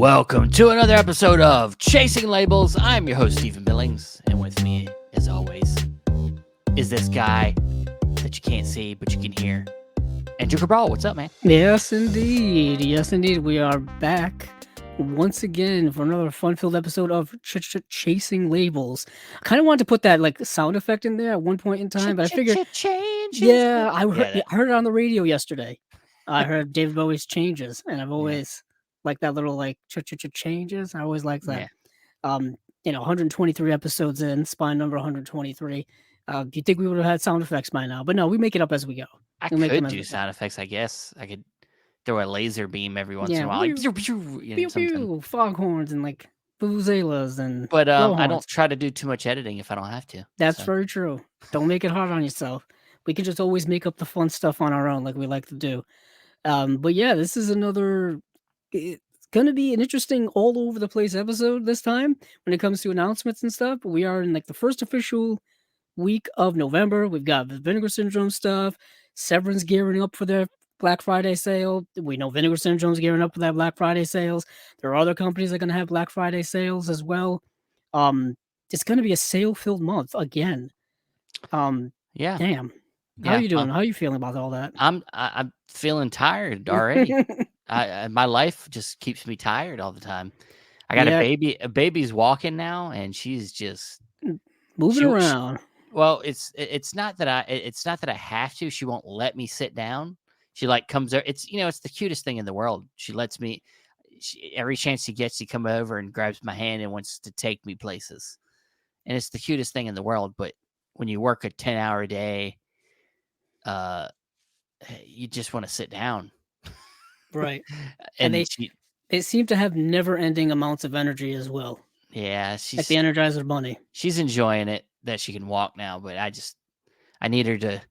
Welcome to another episode of Chasing Labels. I'm your host, Stephen Billings, and with me, as always, is this guy that you can't see but you can hear, Andrew Cabral. What's up, man? Yes, indeed. Yes, indeed. We are back once again for another fun-filled episode of Chasing Labels. I kind of wanted to put that like sound effect in there at one point in time, but I figured, I heard it on the radio yesterday. I heard David Bowie's Changes, and I've always liked that little like changes. I always like that. 123 episodes in, spine number 123. Do you think we would have had sound effects by now? But no, we make it up as we go. I could do sound effects, I guess. I could throw a laser beam every once in a while. Like, pew, foghorns and like vuvuzelas and But I don't try to do too much editing if I don't have to. That's very true. Don't make it hard on yourself. We can just always make up the fun stuff on our own like we like to do. But yeah, this is it's going to be an interesting all over the place episode this time when it comes to announcements and stuff. We are in like the first official week of November. We've got the Vinegar Syndrome stuff. Severin's gearing up for their Black Friday sale. We know Vinegar Syndrome's gearing up for that Black Friday sales. There are other companies that are going to have Black Friday sales as well. It's going to be a sale-filled month again. Yeah. Damn. How are you doing? How are you feeling about all that? I'm feeling tired already. My life just keeps me tired all the time. I got a baby. A baby's walking now, and she's just moving around. Well, it's not that I have to. She won't let me sit down. She like comes over. It's it's the cutest thing in the world. She lets me. Every chance she gets, she come over and grabs my hand and wants to take me places. And it's the cutest thing in the world. But when you work a 10-hour day, you just want to sit down. Right. and they seem to have never-ending amounts of energy as well. Yeah, she's like the Energizer Bunny. She's enjoying it that she can walk now, but I need her to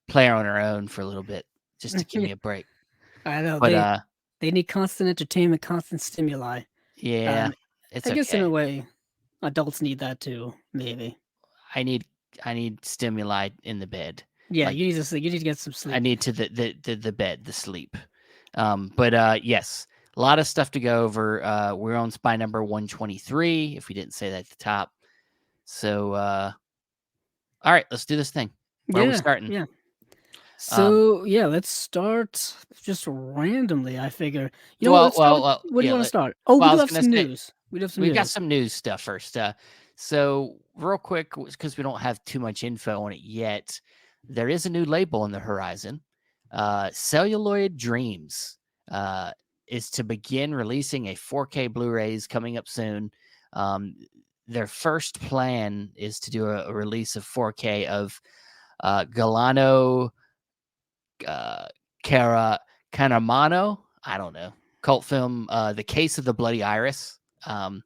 play on her own for a little bit just to give me a break. I know, but they need constant entertainment, constant stimuli. Yeah, I guess in a way, adults need that too. Maybe I need stimuli in the bed. Yeah, like, you need to get some sleep. I need to the bed, the sleep. But yes, a lot of stuff to go over. We're on spy number 123, if we didn't say that at the top. So, all right, let's do this thing. Where are we starting? Yeah. So, let's start just randomly, I figure. Where do you want to start? Oh, we do have some news. We've got some news stuff first. So, real quick, because we don't have too much info on it yet, there is a new label on the horizon. Celluloid Dreams is to begin releasing a 4K Blu-rays coming up soon. Their first plan is to do a release of 4K of Galano Caramano, I don't know, cult film, The Case of the Bloody Iris. So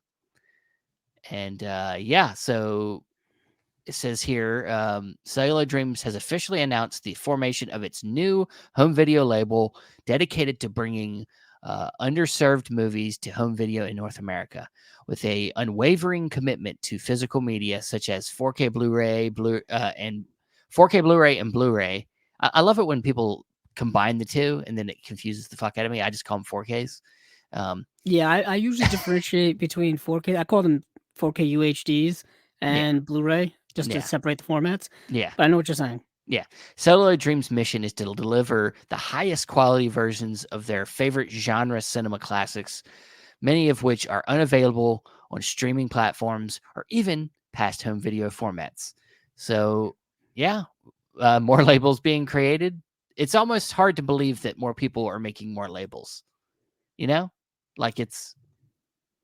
it says here, Celluloid Dreams has officially announced the formation of its new home video label dedicated to bringing underserved movies to home video in North America, with a unwavering commitment to physical media such as 4K Blu-ray, and 4K Blu-ray and Blu-ray. I love it when people combine the two, and then it confuses the fuck out of me. I just call them 4Ks. I usually differentiate between 4K. I call them 4K UHDs and Blu-ray, just to separate the formats. Yeah. But I know what you're saying. Yeah. Celluloid Dreams' mission is to deliver the highest quality versions of their favorite genre cinema classics, many of which are unavailable on streaming platforms or even past home video formats. So, more labels being created. It's almost hard to believe that more people are making more labels. Like it's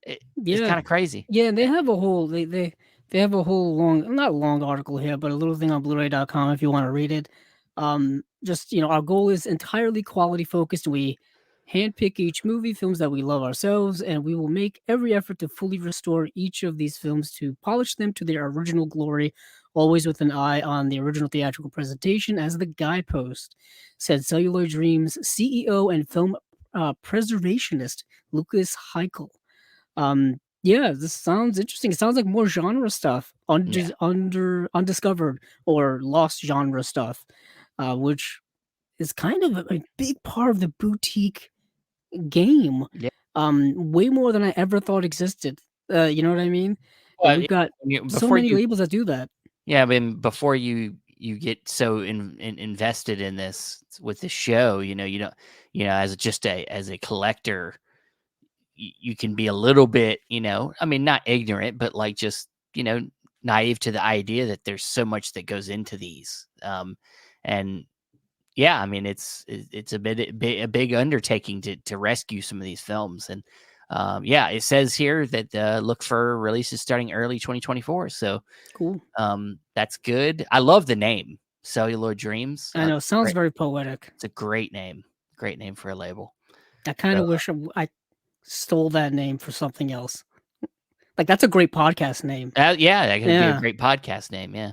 kind of crazy. Yeah, and they have a whole they have a whole not long article here, but a little thing on Blu-ray.com if you want to read it. Our goal is entirely quality focused. We handpick each movie, films that we love ourselves, and we will make every effort to fully restore each of these films to polish them to their original glory, always with an eye on the original theatrical presentation as the guidepost, said Celluloid Dreams CEO and film preservationist Lucas Heikel. This sounds interesting. It sounds like more genre stuff, undiscovered or lost genre stuff, which is kind of a big part of the boutique game. Yeah. way more than I ever thought existed. You know what I mean? And Well, we've got so before many you labels that do that. yeah, I mean, before you get so invested in this with the show, you don't, as just as a collector, you can be a little bit, I mean, not ignorant, but like just, naive to the idea that there's so much that goes into these. And yeah, I mean, it's a big undertaking to rescue some of these films. And yeah, it says here that look for releases starting early 2024. So Cool. that's good. I love the name Cellular Dreams. I know. Sounds Great. very poetic. It's a great name for a label. I kind So of wish I stole that name for something else. Like that's a great podcast name. yeah, that could be a Yeah. great podcast name. Yeah.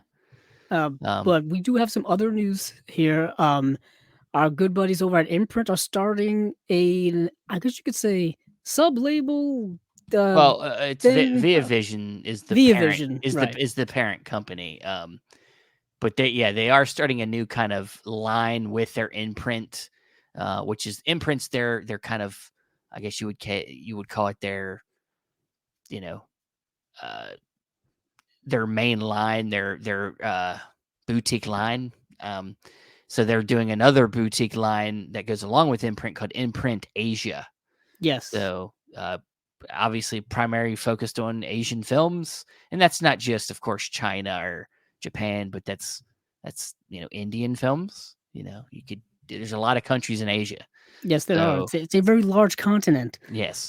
Um, But we do have some other news here. Our good buddies over at Imprint are starting I guess you could say, sub-label, uh, it's thing, Via Vision is the Via parent Vision, right. is the parent company. But they are starting a new kind of line with their Imprint, which is Imprints. They're kind of, I guess you would call it you know uh, their main line, their boutique line. So they're doing another boutique line that goes along with Imprint called Imprint Asia. Yes. So obviously primary focused on Asian films, and that's not just, of course, China or Japan, but that's Indian films. You could there's a lot of countries in Asia. Yes, there are. So It's a very large continent. yes,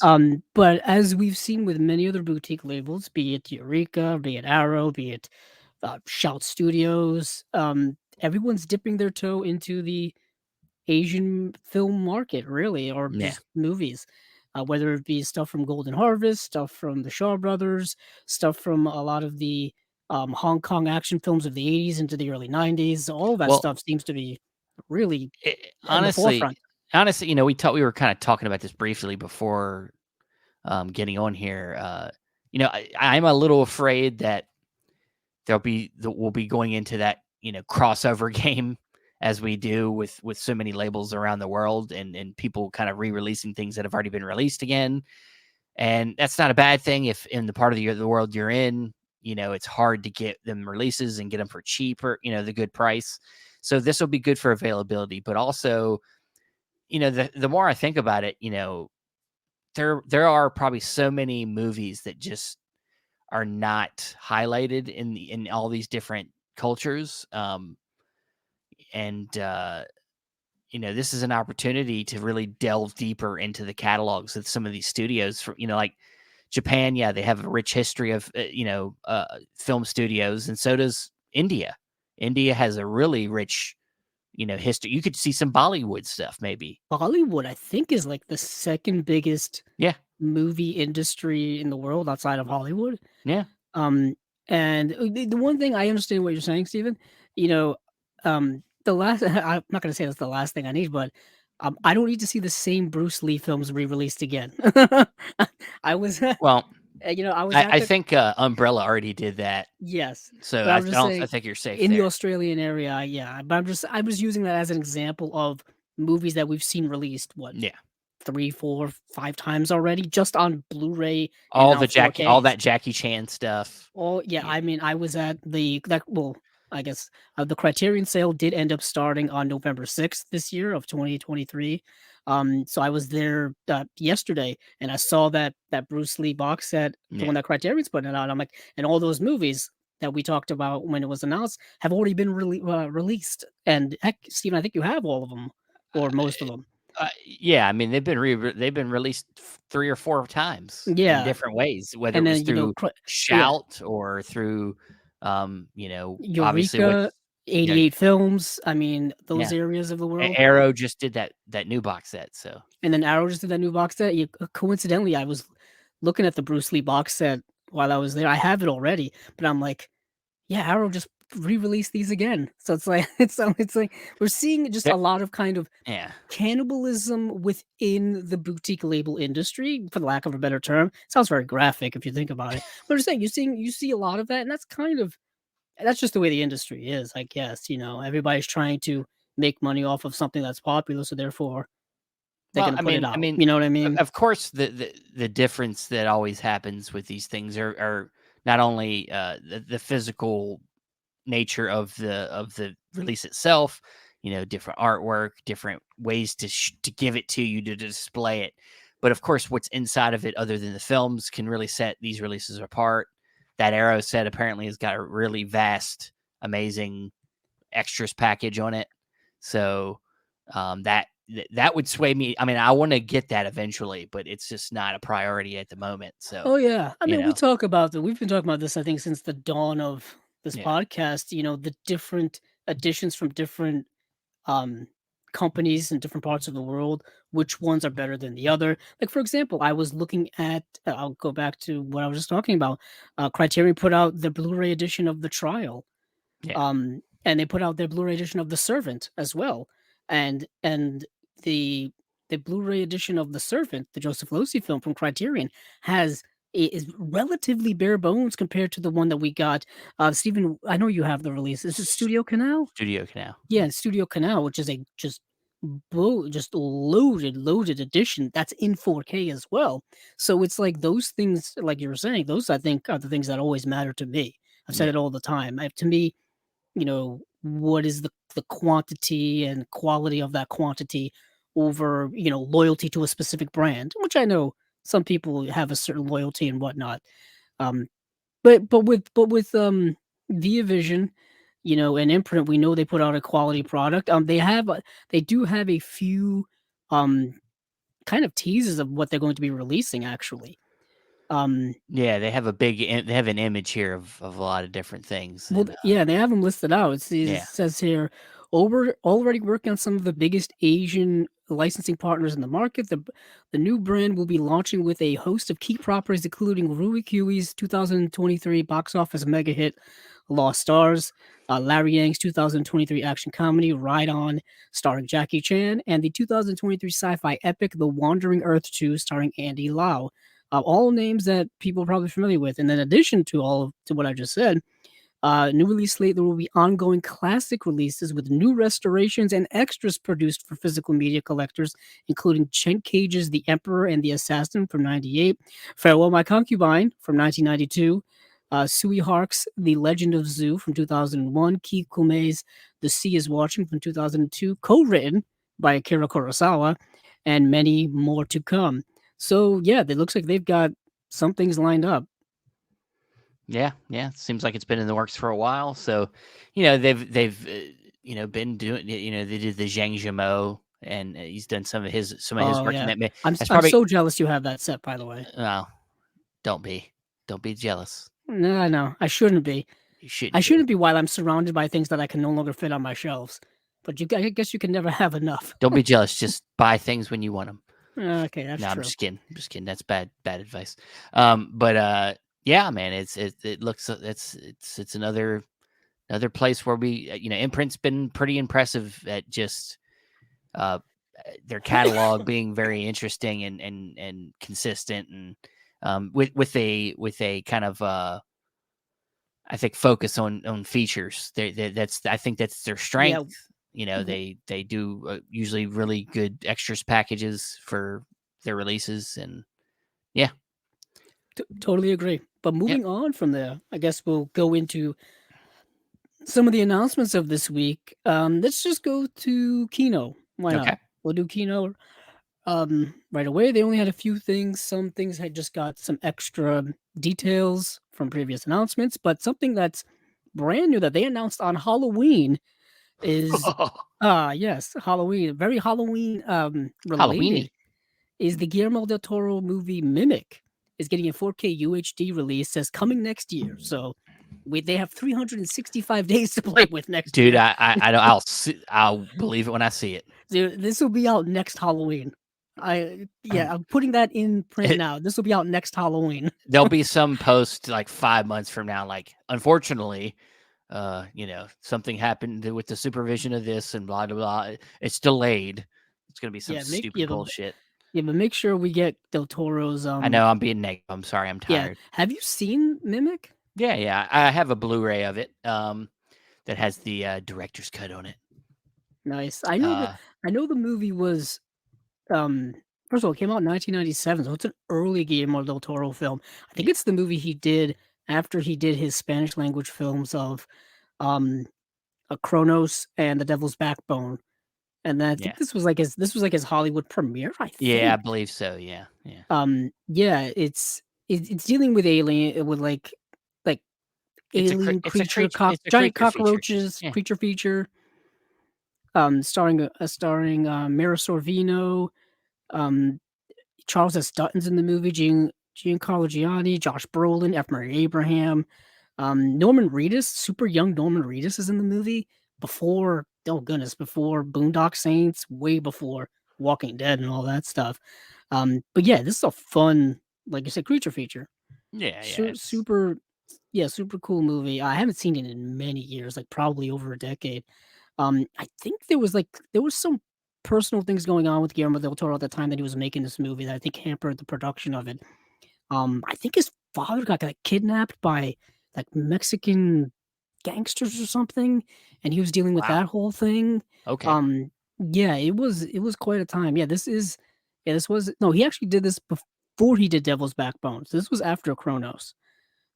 But as we've seen with many other boutique labels, be it Eureka, be it Arrow, be it Shout Studios, everyone's dipping their toe into the Asian film market, really, or yeah. just movies. Whether it be stuff from Golden Harvest, stuff from the Shaw Brothers, stuff from a lot of the Hong Kong action films of the 80s into the early 90s, all that Well, stuff seems to be really in the honestly, forefront. we were kind of talking about this briefly before getting on here. I'm a little afraid that we'll be going into that crossover game as we do with so many labels around the world, and people kind of re-releasing things that have already been released again. And that's not a bad thing if in the part of the world you're in, it's hard to get them releases and get them for cheaper, the good price. So this will be good for availability, but also, the more I think about it, there are probably so many movies that just are not highlighted in all these different cultures. And this is an opportunity to really delve deeper into the catalogs of some of these studios. For like Japan, yeah, they have a rich history of film studios, and so does India. India has a really rich history. You could see some Bollywood stuff, maybe. Bollywood, I think, is like the second biggest Yeah, movie industry in the world outside of Hollywood. yeah. Um, and the one thing I understand what you're saying, Steven, you know, the last I'm not gonna say that's the last thing I need, but I don't need to see the same Bruce Lee films re-released again. I was, Well, I was at I the think Umbrella already did that, yes, so but I I'm just don't. I saying think you're safe in the there. Australian area, yeah. But I was using that as an example of movies that we've seen released. What Yeah, 3, 4, 5 times already, just on Blu-ray and now All 4Ks. that Jackie Chan stuff. Oh, yeah, Yeah, I mean, I was at I guess, the Criterion sale did end up starting on November 6th this year of 2023. So I was there, yesterday, and I saw that Bruce Lee box set, the yeah. one that Criterion's putting out. I'm like, and all those movies that we talked about when it was announced have already been released. And heck, Steven, I think you have all of them or most of them. Yeah, I mean they've been released 3 or 4 times in Yeah, different ways, whether it and was then, through yeah. Shout or through, obviously Eureka, what's yeah 88 Films, I mean, those yeah. areas of the world, Arrow just did that new box set, so and then Arrow just did that new box set. Coincidentally, I was looking at the Bruce Lee box set while I was there. I have it already, but I'm like, "Yeah, Arrow just re-released these again." So it's like it's like we're seeing just a that, lot of kind of yeah. cannibalism within the boutique label industry, for the lack of a better term. Sounds very graphic if you think about it, but I'm just saying you see a lot of that, and that's just the way the industry is, I guess. Everybody's trying to make money off of something that's popular, so therefore, they're Well, gonna put it I out. mean, You know what I mean? of course, the difference that always happens with these things are not only the physical nature of the release itself, you know, different artwork, different ways to give it to you to display it, but of course, what's inside of it, other than the films, can really set these releases apart. That Arrow set apparently has got a really vast, amazing extras package on it. So that would sway me. I mean, I want to get that eventually, but it's just not a priority at the moment. So, Oh yeah. I you mean, know, we've been talking about this, I think, since the dawn of this yeah, podcast, the different additions from different um companies in different parts of the world, which ones are better than the other. Like for example, I was looking at I'll go back to what I was just talking about. Criterion put out the Blu-ray edition of The Trial. yeah, And they put out their Blu-ray edition of The Servant as well. And the the Blu-ray edition of The Servant, the Joseph Losey film from Criterion, is relatively bare bones compared to the one that we got. Stephen, I know you have the release. Is it Studio Canal? Studio Canal. Yeah, Studio Canal, which is a just loaded edition that's in 4K as well. So it's like those things, like you were saying, those I think are the things that always matter to me. I've said Yeah, it all the time. To me, what is the quantity and quality of that quantity over, loyalty to a specific brand, which I know some people have a certain loyalty and whatnot. Um, but with Via Vision, and Imprint, we know they put out a quality product. They do have a few um kind of teases of what they're going to be releasing actually. Um yeah. They have an image here of a lot of different things, Well, and yeah, they have them listed out. It yeah, says here, already working on some of the biggest Asian licensing partners in the market. The new brand will be launching with a host of key properties, including Rui Kiwi's 2023 box office mega hit Lost Stars, Larry Yang's 2023 action comedy Ride On, starring Jackie Chan, and the 2023 sci-fi epic The Wandering Earth 2, starring Andy Lau. All names that people are probably familiar with. And in addition to what I just said, new release slate, there will be ongoing classic releases with new restorations and extras produced for physical media collectors, including Chen Cage's The Emperor and the Assassin from '98, Farewell My Concubine from 1992, Sui Hark's The Legend of Zoo from 2001, Keith Kume's The Sea is Watching from 2002, co-written by Akira Kurosawa, and many more to come. So yeah, it looks like they've got some things lined up. yeah, yeah. Seems like it's been in the works for a while. So, you know, they've been doing. You know, they did the Zhang Zhimo, and he's done some of his Oh work in yeah, that. That's I'm probably so jealous you have that set. By the way, well, don't be don't be jealous. no, no, I shouldn't be. You I shouldn't be. shouldn't be while I'm surrounded by things that I can no longer fit on my shelves. But I guess you can never have enough. Don't be jealous. Just buy things when you want them. Okay, that's No, I'm true. just kidding. I'm just kidding. That's bad advice. But yeah, man, it looks it's another place where we Imprint's been pretty impressive at just their catalog being very interesting and consistent and with a kind of I think focus on features. That's I think that's their Yeah, strength. You know, w- they do usually really good extras packages for their releases, and yeah, totally agree. But yep, moving on from there, I guess we'll go into some of the announcements of this week. Let's just go to Kino. Why not? okay. We'll do Kino right away. They only had a few things. Some things had just got some extra details from previous announcements, but something that's brand new that they announced on Halloween is yes, Halloween, very Halloween related, Halloweeny, is the Guillermo del Toro movie Mimic is getting a 4K UHD release, says coming next year. So they have 365 days to play with next dude. year. I don't. I'll believe it when I see it. This will be out next Halloween. I'm putting that in print now. This will be out next Halloween. There'll be some post like 5 months from now, like unfortunately, something happened with the supervision of this and blah blah blah. It's delayed. It's gonna be some Yeah, stupid bullshit. but make sure we get Del Toro's I know I'm being negative. I'm sorry. I'm yeah. tired. Have you seen Mimic? Yeah, yeah. I have a Blu-ray of it. That has the director's cut on it. Nice. Uh, I know the movie was um, first of all, it came out in 1997, so it's an early Guillermo del Toro film. I think Yeah. it's the movie he did after he did his Spanish language films of, um, Cronos and The Devil's Backbone, and then I Yeah. think this was like his Hollywood premiere, I Yeah, I think. believe so. Yeah. Yeah. Yeah, it's dealing with alien with, like, alien It's a creature, it's a giant creature feature. cockroaches, Yeah. creature feature, starring, Mira Sorvino, um, Charles S. Dutton's in the movie, Giancarlo Gianni, Josh Brolin, F. Murray Abraham, Norman Reedus, super young Norman Reedus is in the movie before, oh goodness, before Boondock Saints, way before Walking Dead and all that stuff. But yeah, this is a fun, like you said, creature feature. Yeah. Yeah. It's Super, yeah, super cool movie. I haven't seen it in many years, like probably over a decade. I think there was some personal things going on with Guillermo del Toro at the time that he was making this movie that I think hampered the production of it. I think his father got, like, kidnapped by, like, Mexican gangsters or something, and he was dealing with wow. that whole thing. Okay. Um, yeah, it was quite a time. This was no, he actually did this before he did Devil's Backbone. So this was after Chronos.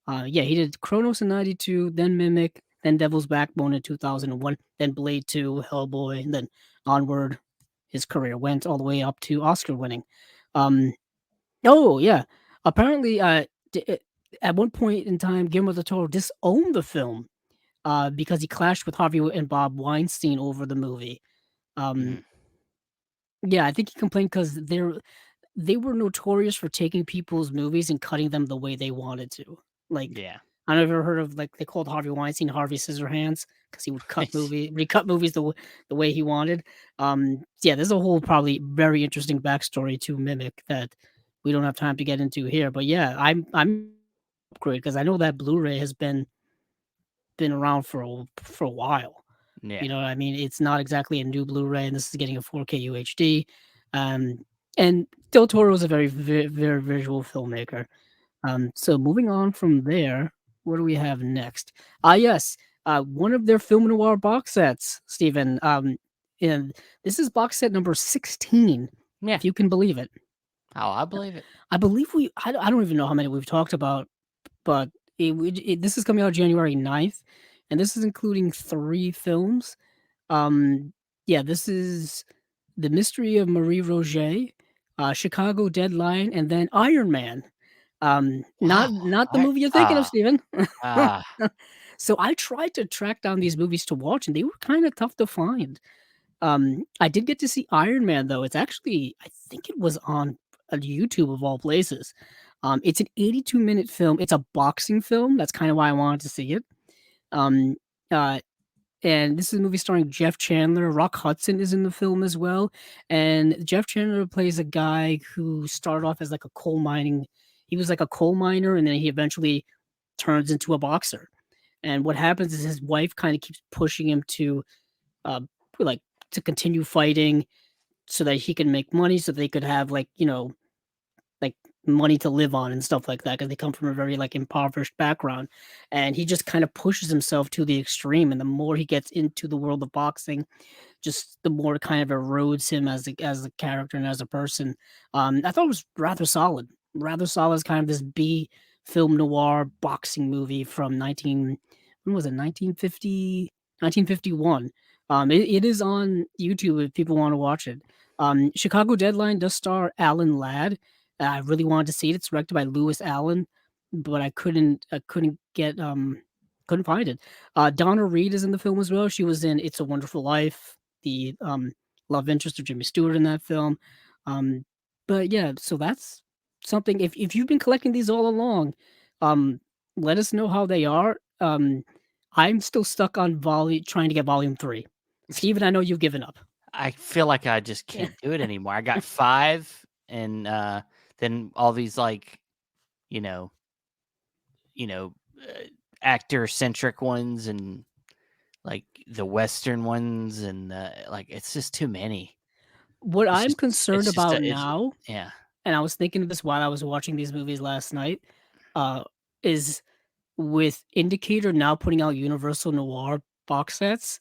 Yeah, he did Chronos in '92, then Mimic, then Devil's Backbone in 2001, then Blade 2, Hellboy, and then onward his career went all the way up to Oscar winning. Um, oh yeah, apparently, at one point in time, Guillermo del Toro disowned the film because he clashed with Harvey and Bob Weinstein over the movie. Um, Mm, yeah, I think he complained because they were notorious for taking people's movies and cutting them the way they wanted to. Like, yeah. I don't know if you ever heard of, like, they called Harvey Weinstein Harvey Scissorhands because he would cut movies the way he wanted. Yeah, there's a whole probably very interesting backstory to Mimic that we don't have time to get into here. But yeah, I'm upgrade because I know that Blu-ray has been around for a while. Yeah. You know what I mean? It's not exactly a new Blu-ray, and this is getting a 4K UHD. Um, and Del Toro is a very visual filmmaker. So moving on from there, what do we have next? Yes, one of their film noir box sets, Stephen. And this is box set number 16, Yeah. if you can believe it. Oh, I believe it. I believe I don't even know how many we've talked about, but this is coming out January 9th, and this is including 3 films. Um, yeah, this is The Mystery of Marie Roget, Chicago Deadline, and then Iron Man. Wow. Not the I movie you're thinking of, Steven. ah So I tried to track down these movies to watch, and they were kinda tough to find. I did get to see Iron Man, though. It's actually I think it was on, YouTube of all places. It's an 82-minute film. It's a boxing film, that's kinda why I wanted to see it. Um, uh and this is a movie starring Jeff Chandler. Rock Hudson is in the film as well. And Jeff Chandler plays a guy who started off as like a coal mining. He was like a coal miner, and then he eventually turns into a boxer. And what happens is his wife kind of keeps pushing him to, uh, like, to continue fighting so that he can make money, so they could have, like, like, money to live on and stuff like that, because they come from a very, like, impoverished background, and he just kind of pushes himself to the extreme, and the more he gets into the world of boxing, just the more it kind of erodes him as a character and as a person. I thought it was rather solid. Rather solid as kind of this B film noir boxing movie from 19 when was it? 1950 1951. It is on YouTube if people want to watch it. Chicago Deadline does star Alan Ladd. I really wanted to see it. It's directed by Lewis Allen, but couldn't find it. Donna Reed is in the film as well. She was in It's a Wonderful Life, the, love interest of Jimmy Stewart in that film. Um, but yeah, so that's something if you've been collecting these all along, um, let us know how they are. I'm still stuck on trying to get volume 3. Steven, I know you've given up. I feel like I just Yeah. can't do it anymore. I got 5 and then all these like, you know, you know, actor centric ones and like the western ones and like it's just too many. What It's I'm just concerned about it's now, yeah. and I was thinking of this while I was watching these movies last night, uh, is with Indicator now putting out Universal Noir box sets,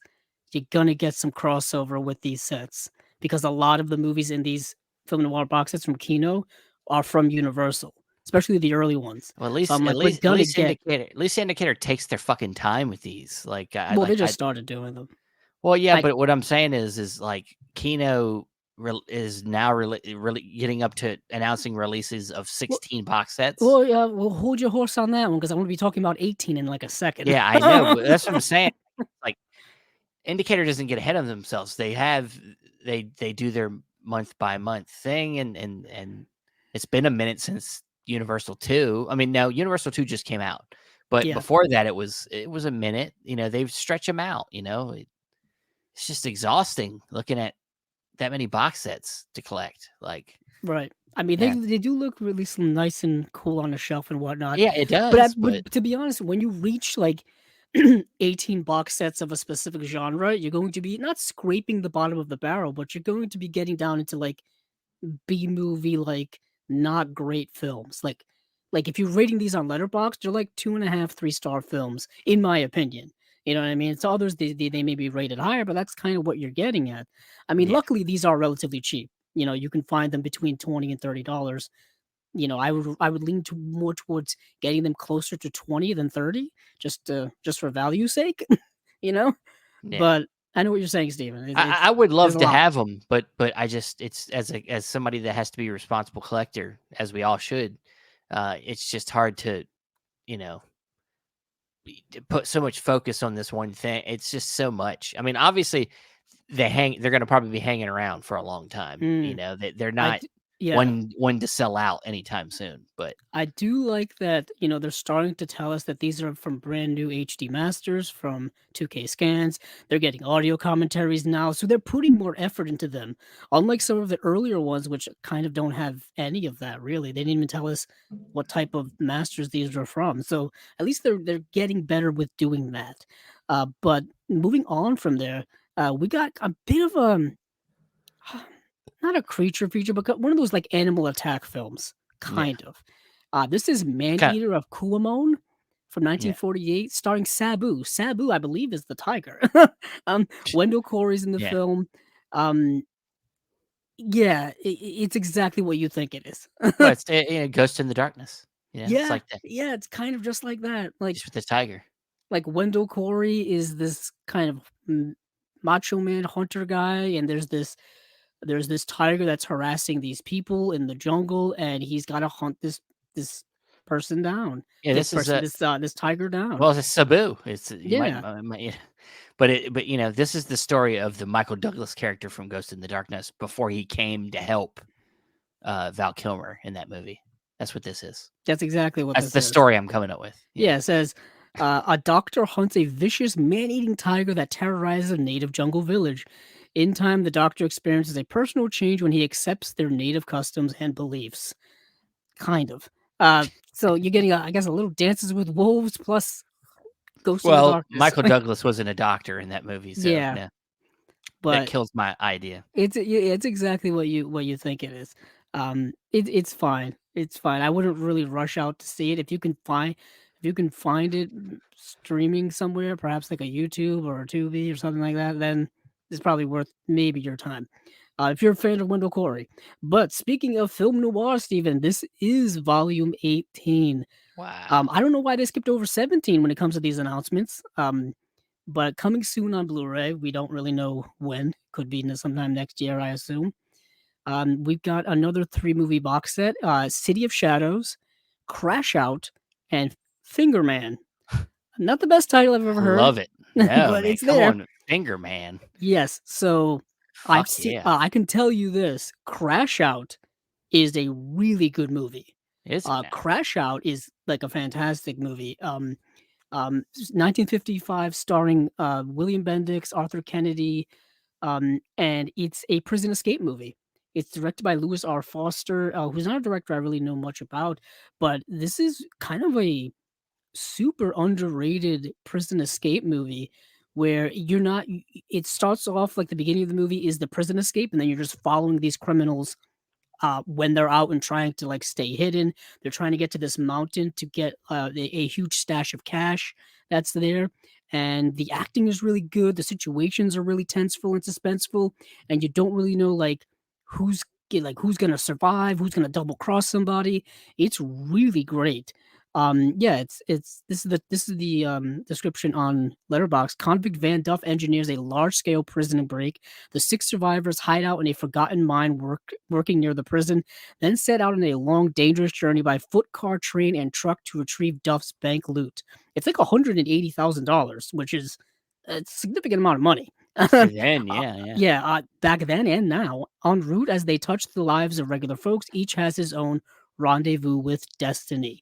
you're gonna get some crossover with these sets because a lot of the movies in these film noir box sets from Kino are from Universal, especially the early ones. Well, So I'm like, we're gonna get. At least Indicator takes their fucking time with these. Like Well, they just started doing them. well, yeah, Like, but what I'm saying is like Kino is now really getting up to announcing releases of well, 16 box sets. well, yeah, well, hold your horse on that one because I want to be talking about 18 in like a second. Yeah, I know. But that's what I'm saying. Like Indicator doesn't get ahead of themselves. They do their month by month thing, and it's been a minute since Universal 2. I mean, no, Universal 2 just came out, but Yeah, before that, it was a minute. You know, they stretch them out. You know, it's just exhausting looking at that many box sets to collect. Like, right. I mean, yeah, they do look really nice and cool on the shelf and whatnot. yeah, it does, but But to be honest, when you reach like 18 box sets of a specific genre, you're going to be not scraping the bottom of the barrel, but you're going to be getting down into like B movie, like not great films. Like if you're rating these on Letterboxd, they're like 2.5, 3-star films, in my opinion. You know what I mean? So others they may be rated higher, but that's kind of what you're getting at. I mean, yeah, luckily these are relatively cheap. You know, you can find them between $20 and $30. You know, I would lean to more towards getting them closer to 20 than 30, just for value sake, you know? yeah. But I know what you're saying, Steven. I would There's love a to lot. have them, but I just it's as somebody that has to be a responsible collector, as we all should. It's just hard to you know to put so much focus on this one thing. It's just so much. I mean, obviously they're going to probably be hanging around for a long time. You Mm, know, they're I not d yeah. one to sell out anytime soon. But I do like that, they're starting to tell us that these are from brand new HD masters from 2K scans. They're getting audio commentaries now, so they're putting more effort into them. Unlike some of the earlier ones, which kind of don't have any of that really. They didn't even tell us what type of masters these are from. So at least they're getting better with doing that. But moving on from there, we got a bit of not a creature feature, but one of those like animal attack films, yeah, kind of. This is kind of Maneater of Kuamon from yeah, 1948, starring Sabu. Sabu, I believe, is the tiger. Wendell Corey's in the yeah. film. Um, yeah, it's exactly what you think it is. Well, it's Ghost in the Darkness. You know, it's Yeah, like that, yeah, it's kind of just like that. just with the tiger. Like Wendell Corey is this kind of macho man hunter guy, and there's this tiger that's harassing these people in the jungle, and he's got to hunt this person down. Yeah, This this is person, a this tiger down. well, it's Sabu. It's you Yeah, might yeah. But this is the story of the Michael Douglas character from Ghost in the Darkness before he came to help Val Kilmer in that movie. That's what this is. that's exactly what That's this the is. story I'm coming up with. Yeah. Yeah, it says a doctor hunts a vicious man-eating tiger that terrorizes a native jungle village. In time, the doctor experiences a personal change when he accepts their native customs and beliefs. Kind of. So you're getting, I guess, a little Dances with Wolves plus Ghost in the Well, Darkness. Michael Douglas wasn't a doctor in that movie, so Yeah, no, that but kills my idea. it's exactly what you think it is. It's fine. It's fine. I wouldn't really rush out to see it. If you can find it streaming somewhere, perhaps like a YouTube or a Tubi or something like that, then it's probably worth maybe your time. If you're a fan of Wendell Corey. But speaking of film noir, Steven, this is volume 18. Wow. I don't know why they skipped over 17 when it comes to these announcements. But coming soon on Blu-ray. We don't really know when. Could be sometime next year, I assume. We've got another 3-movie box set: City of Shadows, Crash Out, and Finger Man. Not the best title I've ever heard, Love it. No, but man. it's Come there. on, Finger Man. Yes. So I've Fuck seen. yeah. I can tell you this: Crash Out is a really good movie. Is it now? Crash Out is like a fantastic movie. 1955, starring William Bendix, Arthur Kennedy, and it's a prison escape movie. It's directed by Louis R. Foster, who's not a director I really know much about, but this is kind of a super underrated prison escape movie where you're not. It starts off like the beginning of the movie is the prison escape, and then you're just following these criminals when they're out and trying to like stay hidden. They're trying to get to this mountain to get a huge stash of cash that's there. And the acting is really good. The situations are really tenseful and suspenseful, and you don't really know like who's get like who's gonna survive, who's gonna double cross somebody. It's really great. Yeah, it's this is the description on Letterbox. Convict Van Duff engineers a large scale prison break. The six survivors hide out in a forgotten mine working near the prison, then set out on a long, dangerous journey by foot, car, train, and truck to retrieve Duff's bank loot. It's like $180,000, which is a significant amount of money. For then, yeah, yeah. Yeah, back then and now, en route as they touch the lives of regular folks, each has his own rendezvous with destiny.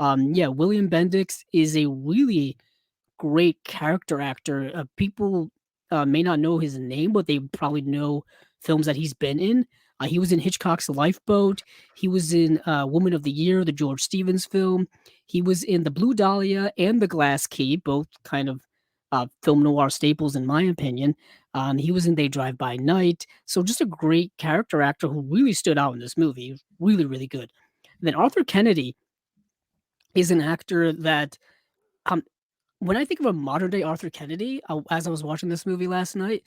Yeah, William Bendix is a really great character actor. People may not know his name, but they probably know films that he's been in. He was in Hitchcock's Lifeboat. He was in Woman of the Year, the George Stevens film. He was in The Blue Dahlia and The Glass Key, both kind of film noir staples, in my opinion. He was in They Drive By Night. So just a great character actor who really stood out in this movie. Really, really good. Then Arthur Kennedy is an actor that um, when I think of a modern day Arthur Kennedy, as I was watching this movie last night,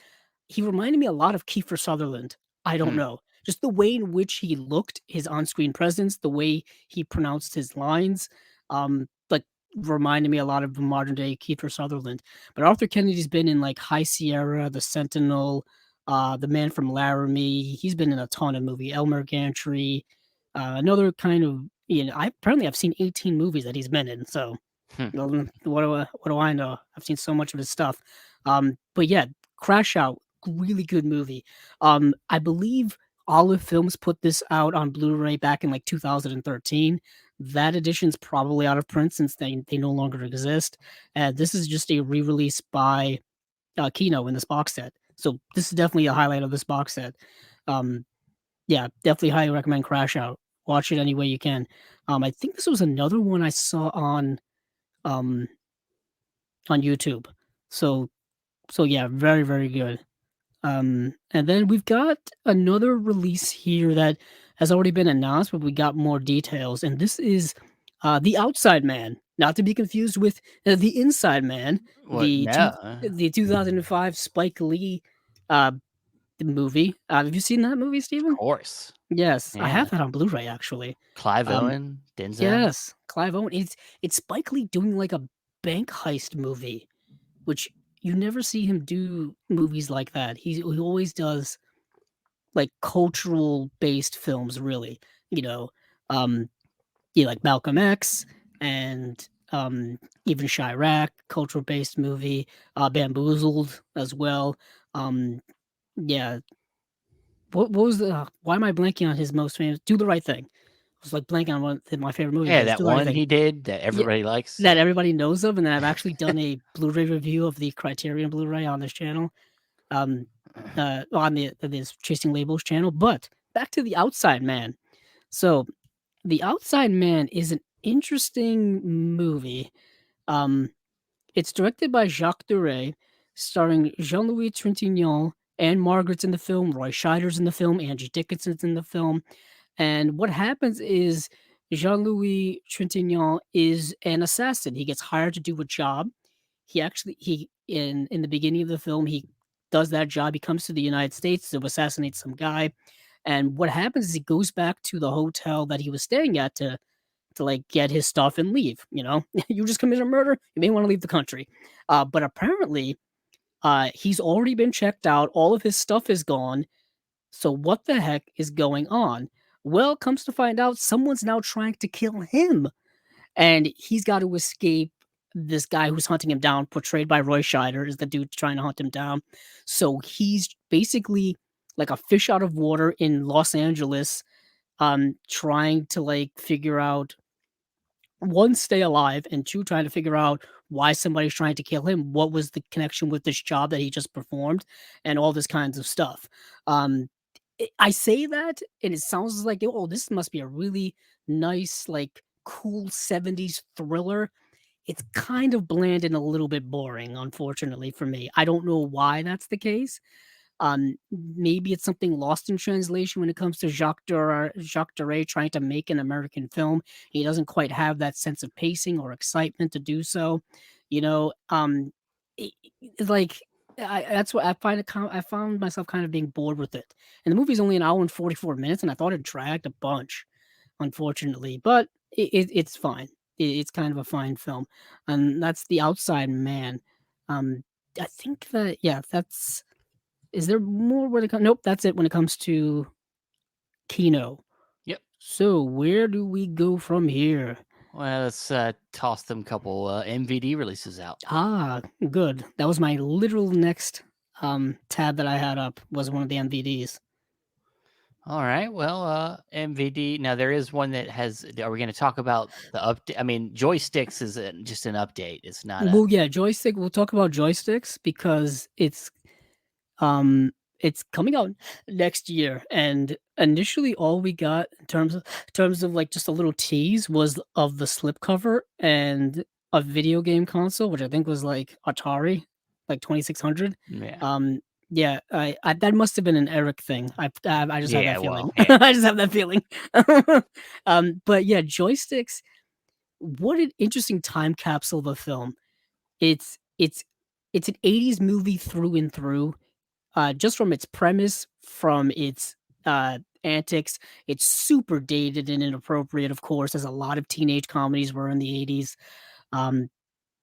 he reminded me a lot of Kiefer Sutherland. I don't Hmm. know. Just the way in which he looked, his on-screen presence, the way he pronounced his lines, like reminded me a lot of modern day Kiefer Sutherland. But Arthur Kennedy's been in like High Sierra, The Sentinel, The Man from Laramie. He's been in a ton of movies. Elmer Gantry, another kind of I apparently I've seen 18 movies that he's been in. So Hmm. well, what do I know? I've seen so much of his stuff. But yeah, Crash Out, really good movie. I believe Olive Films put this out on Blu-ray back in like 2013. That edition's probably out of print since they no longer exist. This is just a re-release by Kino in this box set. So this is definitely a highlight of this box set. Um, yeah, definitely highly recommend Crash Out. Watch it any way you can. I think this was another one I saw um on YouTube. So so yeah, very, very good. And then we've got another release here that has already been announced, but we got more details. And this is The Outside Man, not to be confused with The Inside Man, What? No. the 2005 Spike Lee uh, movie. Have you seen that movie, Of Steven? course. Yes, I Yeah. have that on Blu-ray actually. Clive Um, Owen, Denzel. yes, Clive Owen. It's Spike Lee doing like a bank heist movie, which you never see him do movies like that. He always does, like, cultural-based films, really, you know? Um, like Malcolm X and, even Chirac, cultural-based movie, Bamboozled as well. Um, yeah. What was the why am I blanking on his most famous Do the Right Thing. I was, like, blanking on one of my favorite movies of Yeah, his, that Do the Right one Thing. he did that Yeah, everybody likes. that everybody knows of, and then I've actually done a Blu-ray review of the Criterion Blu-ray on this channel. um, on this Chasing Labels channel. But back to The Outside Man. So The Outside Man is an interesting movie. Um, it's directed by Jacques Deray, starring Jean-Louis Trintignant and Margaret's in the film, Roy Scheider's in the film, Angie Dickinson's in the film. And what happens is Jean-Louis Trintignant is an assassin. He gets hired to do a job. He in the beginning of the film, he does that job. He comes to the United States to assassinate some guy. And what happens is he goes back to the hotel that he was staying at to like get his stuff and leave. You just committed a murder. You may want to leave the country. But apparently, he's already been checked out. All of his stuff is gone. So what the heck is going on? Well, comes to find out, someone's now trying to kill him, and he's got to escape this guy who's hunting him down, portrayed by Roy Scheider, is the dude trying to hunt him down. So he's basically like a fish out of water in Los Angeles, trying to like figure out one, stay alive, and two, trying to figure out why somebody's trying to kill him. What was the connection with this job that he just performed, and all this kinds of stuff. Um, I say that, and it sounds like, oh, this must be a really nice, like, cool 70s thriller. It's kind of bland and a little bit boring, unfortunately for me. I don't know why that's the case. Maybe it's something lost in translation when it comes to Jacques Deray trying to make an American film. He doesn't quite have that sense of pacing or excitement to do so. You know, it's like that's what I find it I found myself kind of being bored with it. And the movie's only an hour and 44 minutes, and I thought it dragged a bunch, unfortunately, but it's fine. It's kind of a fine film, and that's The Outside Man. Um, I think that yeah, that's is there more when it comes? Nope, that's it when it comes to Kino. Yep. So where do we go from here? Well, let's toss them couple MVD releases out. Ah, good. That was my literal next tab that I had up was one of the MVDs. All right. Well, MVD. Now there is one that has. Are we going to talk about the update? I mean, joysticks is just an update. It's not a. Well, yeah, joystick. We'll talk about joysticks because um it's coming out next year, and initially all we got in terms of like just a little tease was of the slipcover and a video game console, which I think was like Atari, like 2600. Yeah. Um, yeah, I that must have been an Eric thing. I just have Yeah. that feeling. Well. Yeah. I just have that feeling. But yeah, joysticks. What an interesting time capsule of a film. It's it's it's an 80s movie through and through, just from its premise, from its antics. It's super dated and inappropriate, of course, as a lot of teenage comedies were in the 80s. Um,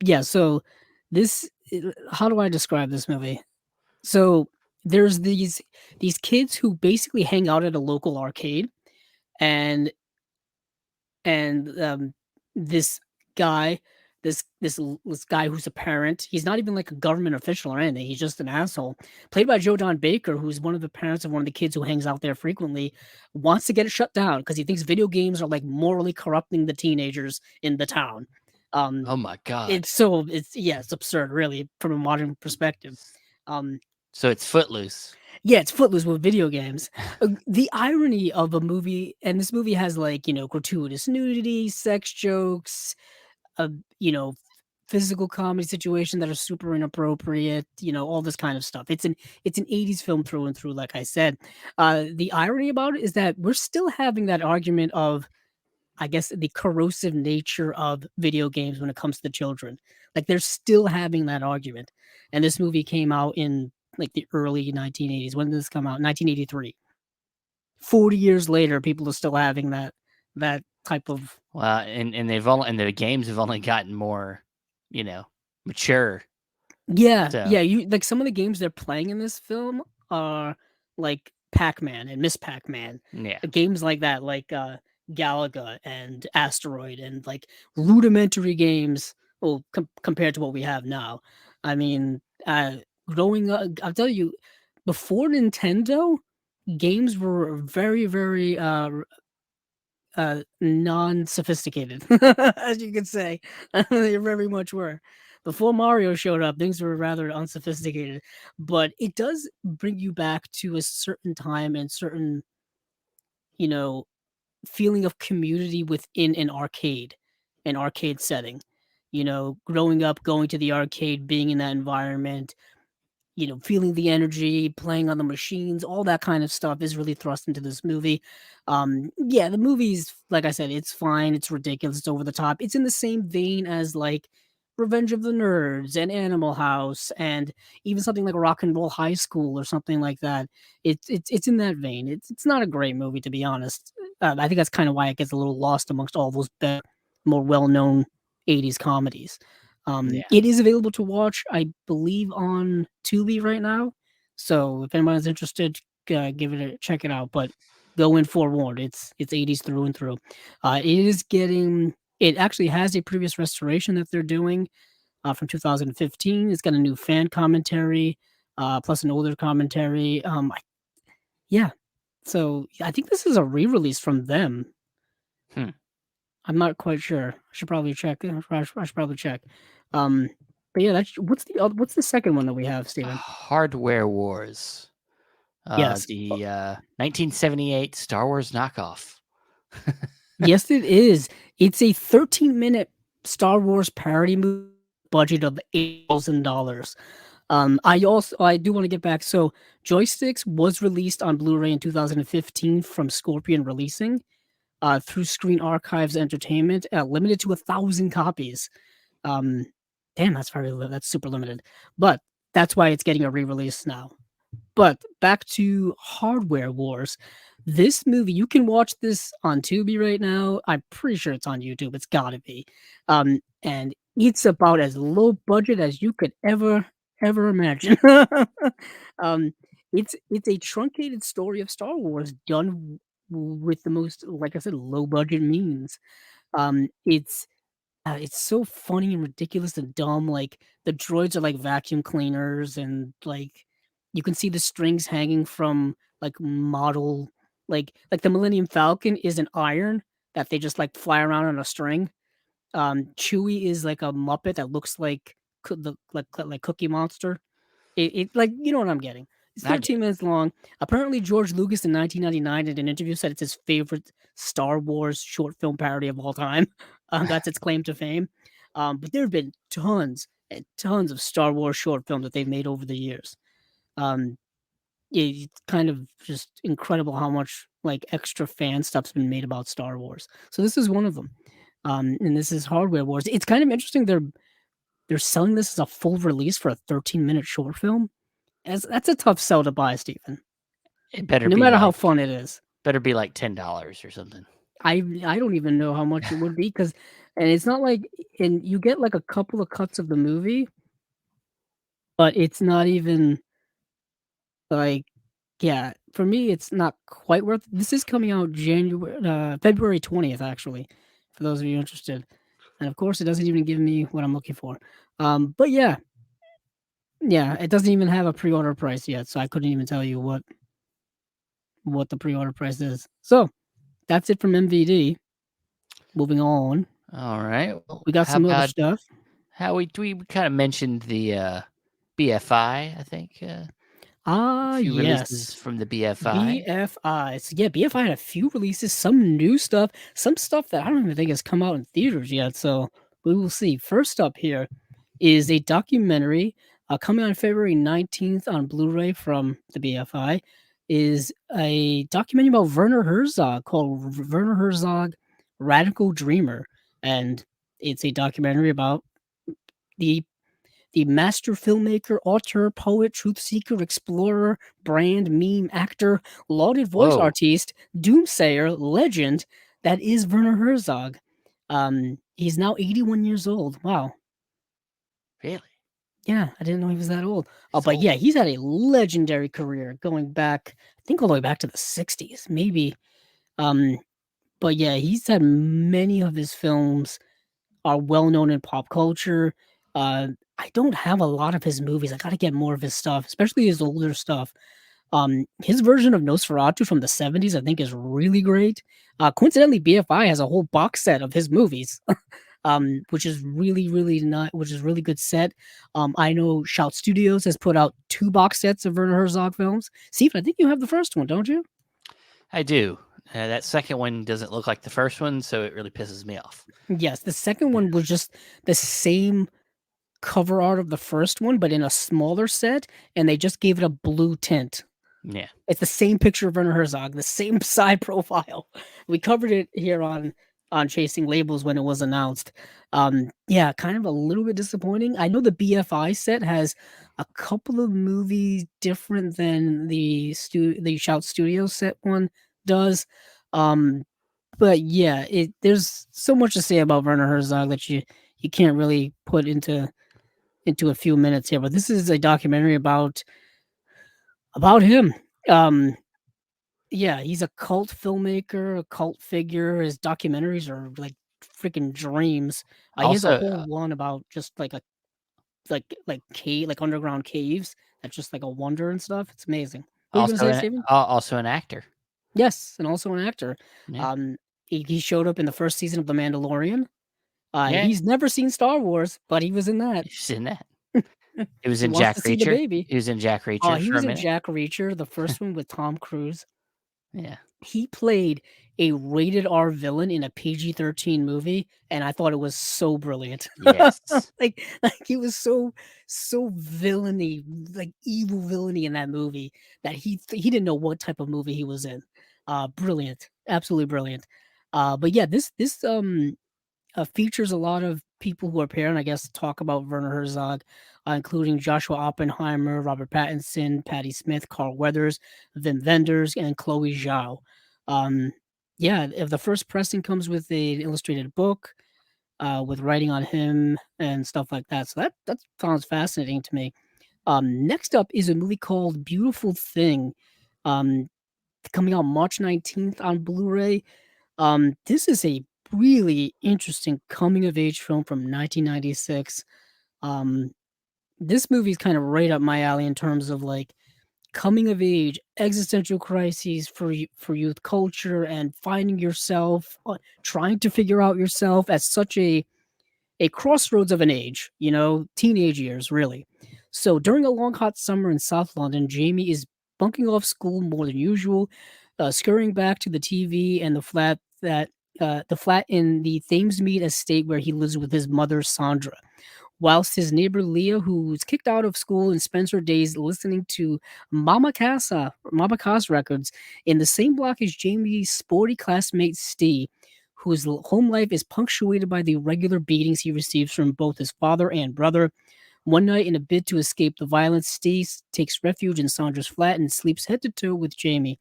yeah, so how do I describe this movie? So there's these kids who basically hang out at a local arcade, and and this guy, this guy who's a parent, he's not even like a government official or anything. He's just an asshole. Played by Joe Don Baker, who's one of the parents of one of the kids who hangs out there frequently, wants to get it shut down because he thinks video games are like morally corrupting the teenagers in the town. Um, Oh my God. it's absurd, really, from a modern perspective. S- Um, So it's Footloose. yeah, it's footloose with video games. The irony of a movie, and this movie has like gratuitous nudity, sex jokes, uh, you know, physical comedy situation that are super inappropriate, all this kind of stuff. It's an 80s film through and through, like I said. The irony about it is that we're still having that argument of, I guess, the corrosive nature of video games when it comes to the children. Like they're still having that argument. And this movie came out in like the early 1980s. When did this come out? 1983. 40 years later, people are still having that type of. Well, and the games have only gotten more, you know, mature. Yeah, So yeah, you like some of the games they're playing in this film are like Pac-Man and Miss Pac-Man. yeah. Games like that, like Galaga and Asteroid, and like rudimentary games, well, compared to what we have now. I mean, growing up, I'll tell you, before Nintendo, games were very, very non-sophisticated, as you could say. They very much were. Before Mario showed up, things were rather unsophisticated, but it does bring you back to a certain time and certain, you know, feeling of community within an arcade setting. Growing up, going to the arcade, being in that environment, feeling the energy, playing on the machines, all that kind of stuff is really thrust into this movie. Yeah, the movie's, like I said, it's fine, it's ridiculous, it's over the top. It's in the same vein as like Revenge of the Nerds and Animal House and even something like Rock and Roll High School or something like that. It's in that vein. It's not a great movie, to be honest. I think that's kind of why it gets a little lost amongst all those more well-known 80s comedies. Yeah. It is available to watch, I believe, on Tubi right now. So if anyone's interested, give it check it out. But go in forewarned, it's 80s through and through. It actually has a previous restoration that they're doing from 2015. It's got a new fan commentary, plus an older commentary. Yeah, so I think this is a re-release from them. Hmm. I'm not quite sure. I should probably check. I should probably check. Um, but yeah, what's the second one that we have, Steven? Hardware Wars. Yes, The 1978 Star Wars knockoff. yes, it is. It's a 13-minute Star Wars parody movie, budget of $8,000. I do want to get back. So, Joysticks was released on Blu-ray in 2015 from Scorpion Releasing, through Screen Archives Entertainment, limited to 1,000 copies. Um, Damn, that's super limited. But that's why it's getting a re-release now. But back to Hardware Wars. This movie, you can watch this on Tubi right now. I'm pretty sure it's on YouTube. It's gotta be. And it's about as low budget as you could ever imagine. um, it's a truncated story of Star Wars done with the most, like I said, low budget means. It's so funny and ridiculous and dumb. Like the droids are like vacuum cleaners, and like you can see the strings hanging from like model, like the Millennium Falcon is an iron that they just like fly around on a string. Chewie is like a Muppet that looks like like Cookie Monster. It like, you know what I'm getting. It's I do. 13 minutes long. Apparently, George Lucas in 1999 in an interview said it's his favorite Star Wars short film parody of all time. That's its claim to fame. But there have been tons and tons of Star Wars short films that they've made over the years. Um, it's kind of just incredible how much like extra fan stuff's been made about Star Wars. So this is one of them. And this is Hardware Wars. It's kind of interesting. They're selling this as a full release for a 13-minute short film. That's a tough sell to buy, Stephen. It better No be matter how like fun it is. $10 or something. I don't even know how much it would be, because and it's not like, and you get like a couple of cuts of the movie, but it's not even like, yeah, for me it's not quite worth. This is coming out February 20th, actually, for those of you interested. And of course it doesn't even give me what I'm looking for. But yeah, yeah, it doesn't even have a pre-order price yet, so I couldn't even tell you what the pre-order price is. So that's it from MVD. Moving on, All right. Well, we got how some other about stuff. how we kind of mentioned the BFI? I think a few releases Yes. from the BFI. BFI. So yeah, BFI had a few releases, some new stuff, some stuff that I don't even think has come out in theaters yet. So we will see. First up here is a documentary coming on February 19th on Blu-ray from the BFI. Is a documentary about Werner Herzog called Werner Herzog Radical Dreamer. And it's a documentary about the the master filmmaker, author, poet, truth seeker, explorer, brand, meme, actor, lauded voice Whoa, artist, doomsayer, legend that is Werner Herzog. He's now 81 years old. Wow. really? Yeah, I didn't know he was that old. It's But old. yeah, he's had a legendary career going back, I think all the way back to the 60s, maybe. Um, but yeah, he's had many of his films are well known in pop culture. I don't have a lot of his movies. I gotta get more of his stuff, especially his older stuff. His version of Nosferatu from the 70s, I think, is really great. Coincidentally, BFI has a whole box set of his movies, which is really not, which is really good set. I know Shout Studios has put out two box sets of Werner Herzog films. Stephen, I think you have the first one, don't you? I do. That second one doesn't look like the first one, so it really pisses me off. Yes, the second one was just the same cover art of the first one, but in a smaller set, and they just gave it a blue tint. Yeah. It's the same picture of Werner Herzog, the same side profile. We covered it here on Chasing Labels when it was announced. Yeah, kind of a little bit disappointing. I know the BFI set has a couple of movies different than the Shout Studios set one does. Um, but yeah, there's so much to say about Werner Herzog that you can't really put into a few minutes here. But this is a documentary about him. Um, yeah, he's a cult filmmaker, a cult figure. His documentaries are like freaking dreams. He has a Also, whole one about just like a like underground caves. That's just like a wonder and stuff. It's amazing. What are you gonna say, Steven? also an actor. Yes, and also an actor. Yeah. Um, he showed up in the first season of The Mandalorian. Yeah. He's never seen Star Wars, but he was in that. He's in that. He was He in wants Jack to see the Reacher. baby. He was in Jack Reacher He for a was in minute. Jack Reacher, the first one with Tom Cruise. Yeah. He played a rated R villain in a PG-13 movie, and I thought it was so brilliant. Yes. Like he was so villainy, like evil villainy in that movie that he didn't know what type of movie he was in. Brilliant, absolutely brilliant. But yeah, this features a lot of people who appear and I guess talk about Werner Herzog, including Joshua Oppenheimer, Robert Pattinson, Patti Smith, Carl Weathers, Vim Wenders, and Chloe Zhao. Um, yeah, if the first pressing comes with an illustrated book, with writing on him and stuff like that. So that sounds fascinating to me. Next up is a movie called Beautiful Thing, um, coming out March 19th on Blu-ray. This is a really interesting coming of age film from 1996. Um, this movie is kind of right up my alley in terms of like coming of age, existential crises for for youth culture, and finding yourself, trying to figure out yourself at such a crossroads of an age, you know, teenage years, really. So during a long hot summer in South London, Jamie is bunking off school more than usual, scurrying back to the TV and the flat in the Thamesmead estate where he lives with his mother Sandra. Whilst his neighbor Leah, who's kicked out of school and spends her days listening to Mama Casa records in the same block as Jamie's sporty classmate Steve, whose home life is punctuated by the regular beatings he receives from both his father and brother. One night, in a bid to escape the violence, Steve takes refuge in Sandra's flat and sleeps head to toe with Jamie.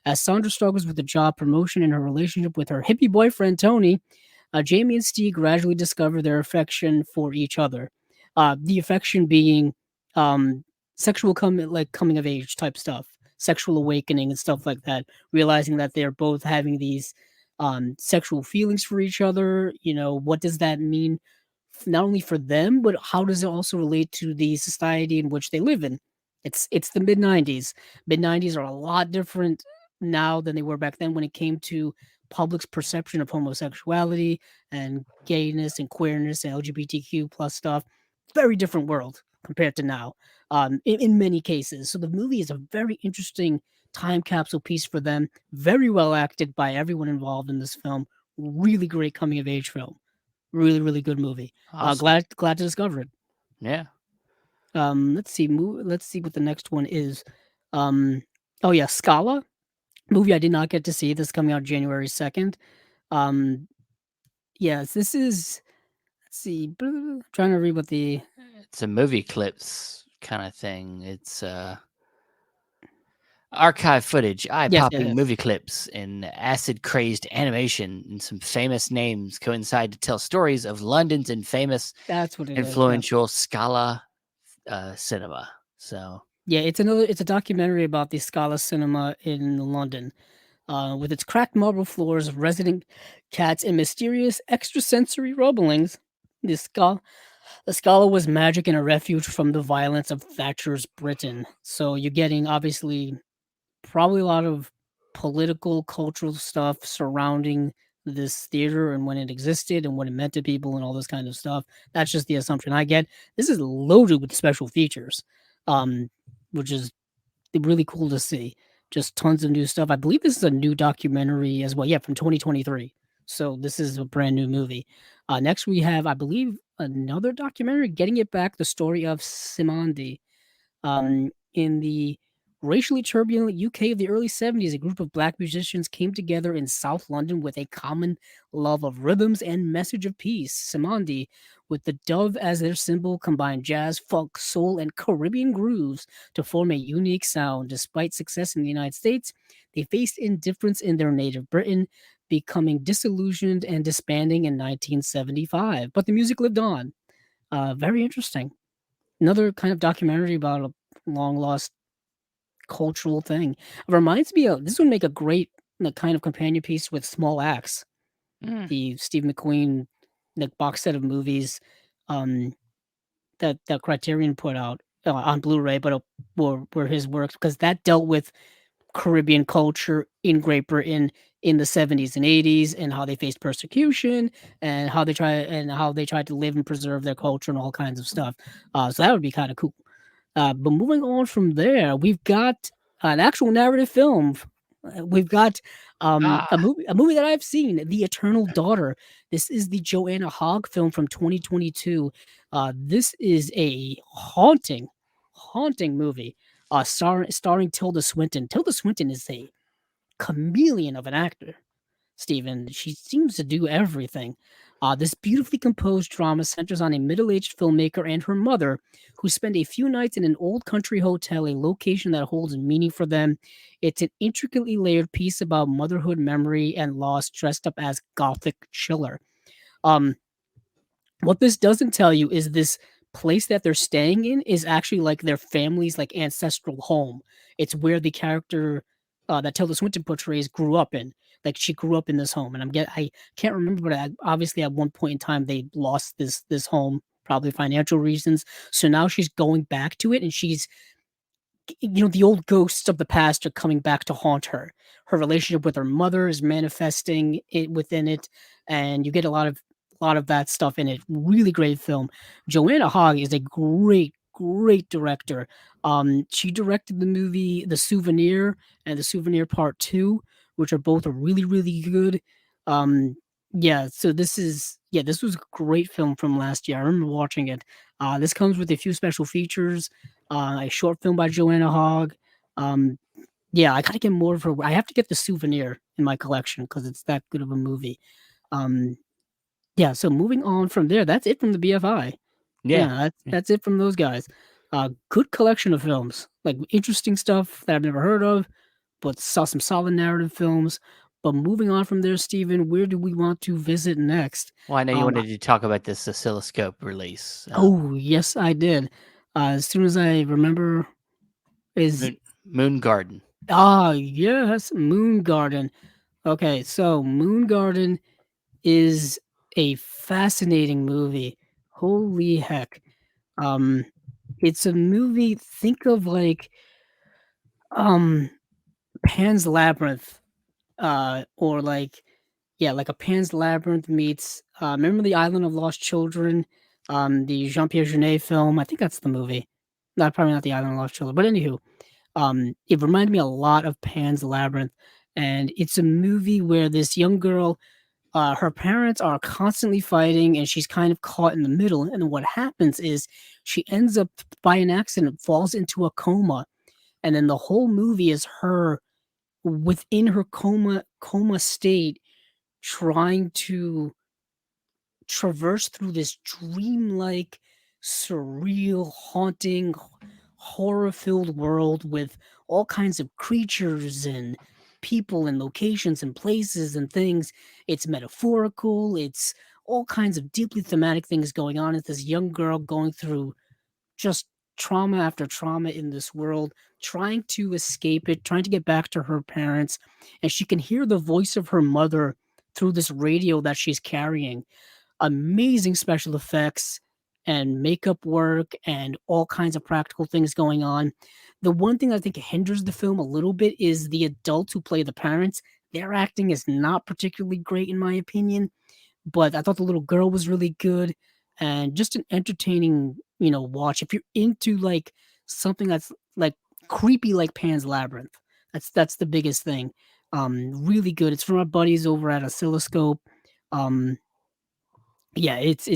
As Sandra struggles with a job promotion and her relationship with her hippie boyfriend Tony, Jamie and Steve gradually discover their affection for each other. The affection being um, coming of age type stuff, sexual awakening and stuff like that. Realizing that they're both having these sexual feelings for each other. You know, what does that mean? Not only for them, but how does it also relate to the society in which they live in? It's the mid 90s. Mid 90s are a lot different now than they were back then when it came to public's perception of homosexuality and gayness and queerness and LGBTQ plus stuff. Very different world compared to now, in many cases. So the movie is a very interesting time capsule piece for them. Very well acted by everyone involved in this film. Really great coming of age film. Really, really good movie. Awesome. Glad to discover it. Yeah. Let's see. Let's see what the next one is. Um, oh yeah, Scala movie I did not get to see. This is coming out January 2nd. Um, yes, this is. Let's see. Trying to read what the. It's a movie clips kind of thing. It's archive footage, eye Yes, yes, popping yes. movie clips, and acid crazed animation, and some famous names coincide to tell stories of London's infamous, That's what it is. Yep. influential Scala cinema. So, Yeah, it's another. It's a documentary about the Scala Cinema in London, with its cracked marble floors, resident cats, and mysterious extrasensory rumblings. The Scala The Scala was magic and a refuge from the violence of Thatcher's Britain. So you're getting obviously probably a lot of political, cultural stuff surrounding this theater and when it existed and what it meant to people and all this kind of stuff. That's just the assumption I get. This is loaded with special features, um, which is really cool to see. Just tons of new stuff. I believe this is a new documentary as well. Yeah, from 2023. So this is a brand new movie. Next we have, I believe, another documentary, Getting It Back, the story of Simandi. In the racially turbulent UK of the early 70s, a group of black musicians came together in South London with a common love of rhythms and message of peace. Simandi, with the dove as their symbol, combined jazz, funk, soul, and Caribbean grooves to form a unique sound. Despite success in the United States, they faced indifference in their native Britain, becoming disillusioned and disbanding in 1975. But the music lived on. Very interesting. Another kind of documentary about a long lost cultural thing. It reminds me of this would make a great kind of companion piece with Small Axe, mm, the Steve McQueen box set of movies um, that Criterion put out on Blu-ray, but were his works because that dealt with Caribbean culture in Great Britain in the 70s and 80s and how they faced persecution and how they tried to live and preserve their culture and all kinds of stuff. So that would be kind of cool. But moving on from there, we've got an actual narrative film. We've got ah, a movie that I've seen, The Eternal Daughter. This is the Joanna Hogg film from 2022. This is a haunting movie. Starring Tilda Swinton. Tilda Swinton is a chameleon of an actor. Steven. She seems to do everything. This beautifully composed drama centers on a middle aged filmmaker and her mother who spend a few nights in an old country hotel, a location that holds meaning for them. It's an intricately layered piece about motherhood, memory, and loss dressed up as gothic chiller. Um, what this doesn't tell you is this place that they're staying in is actually like their family's like ancestral home. It's where the character that Tilda Swinton portrays grew up in. Like she grew up in this home, and I can't remember, but obviously at one point in time they lost this home, probably financial reasons. So now she's going back to it, and she's the old ghosts of the past are coming back to haunt her. Her relationship with her mother is manifesting it within it, and you get a lot of that stuff in it. Really great film. Joanna Hogg is a great director. She directed the movie The Souvenir and The Souvenir Part 2, which are both really good. Um, yeah, so this was a great film from last year. I remember watching it. This comes with a few special features, a short film by Joanna Hogg. Um, yeah, I gotta get more of her. I have to get The Souvenir in my collection because it's that good of a movie. Um, yeah, so moving on from there, that's it from the BFI. Yeah. Yeah, that's it from those guys. Good collection of films, like interesting stuff that I've never heard of, but saw some solid narrative films. But moving on from there, Steven, where do we want to visit next? Well, I know you Um, wanted to talk about this oscilloscope release. oh yes, I did. As soon as I remember, is Moon Garden. yes, Moon Garden. Okay, so Moon Garden is a fascinating movie. Holy heck. Um, it's a movie, think of like, um, Pan's Labyrinth, or like, yeah, like a Pan's Labyrinth meets, remember The Island of Lost Children? The Jean-Pierre Jeunet film? I think that's the movie. Not probably not The Island of Lost Children, but anywho, it reminded me a lot of Pan's Labyrinth, and it's a movie where this young girl, her parents are constantly fighting, and she's kind of caught in the middle. And what happens is she ends up by an accident falls into a coma, and then the whole movie is her within her coma state trying to traverse through this dreamlike, surreal, haunting, horror-filled world with all kinds of creatures and people and locations and places and things. It's metaphorical. It's all kinds of deeply thematic things going on. It's this young girl going through just trauma after trauma in this world, trying to escape it, trying to get back to her parents, and she can hear the voice of her mother through this radio that she's carrying. Amazing special effects and makeup work and all kinds of practical things going on. The one thing I think hinders the film a little bit is the adults who play the parents. Their acting is not particularly great in my opinion, but I thought the little girl was really good and just an entertaining, watch. If you're into like something that's like creepy like Pan's Labyrinth, that's the biggest thing. Really good. It's from our buddies over at Oscilloscope. Um, yeah, it's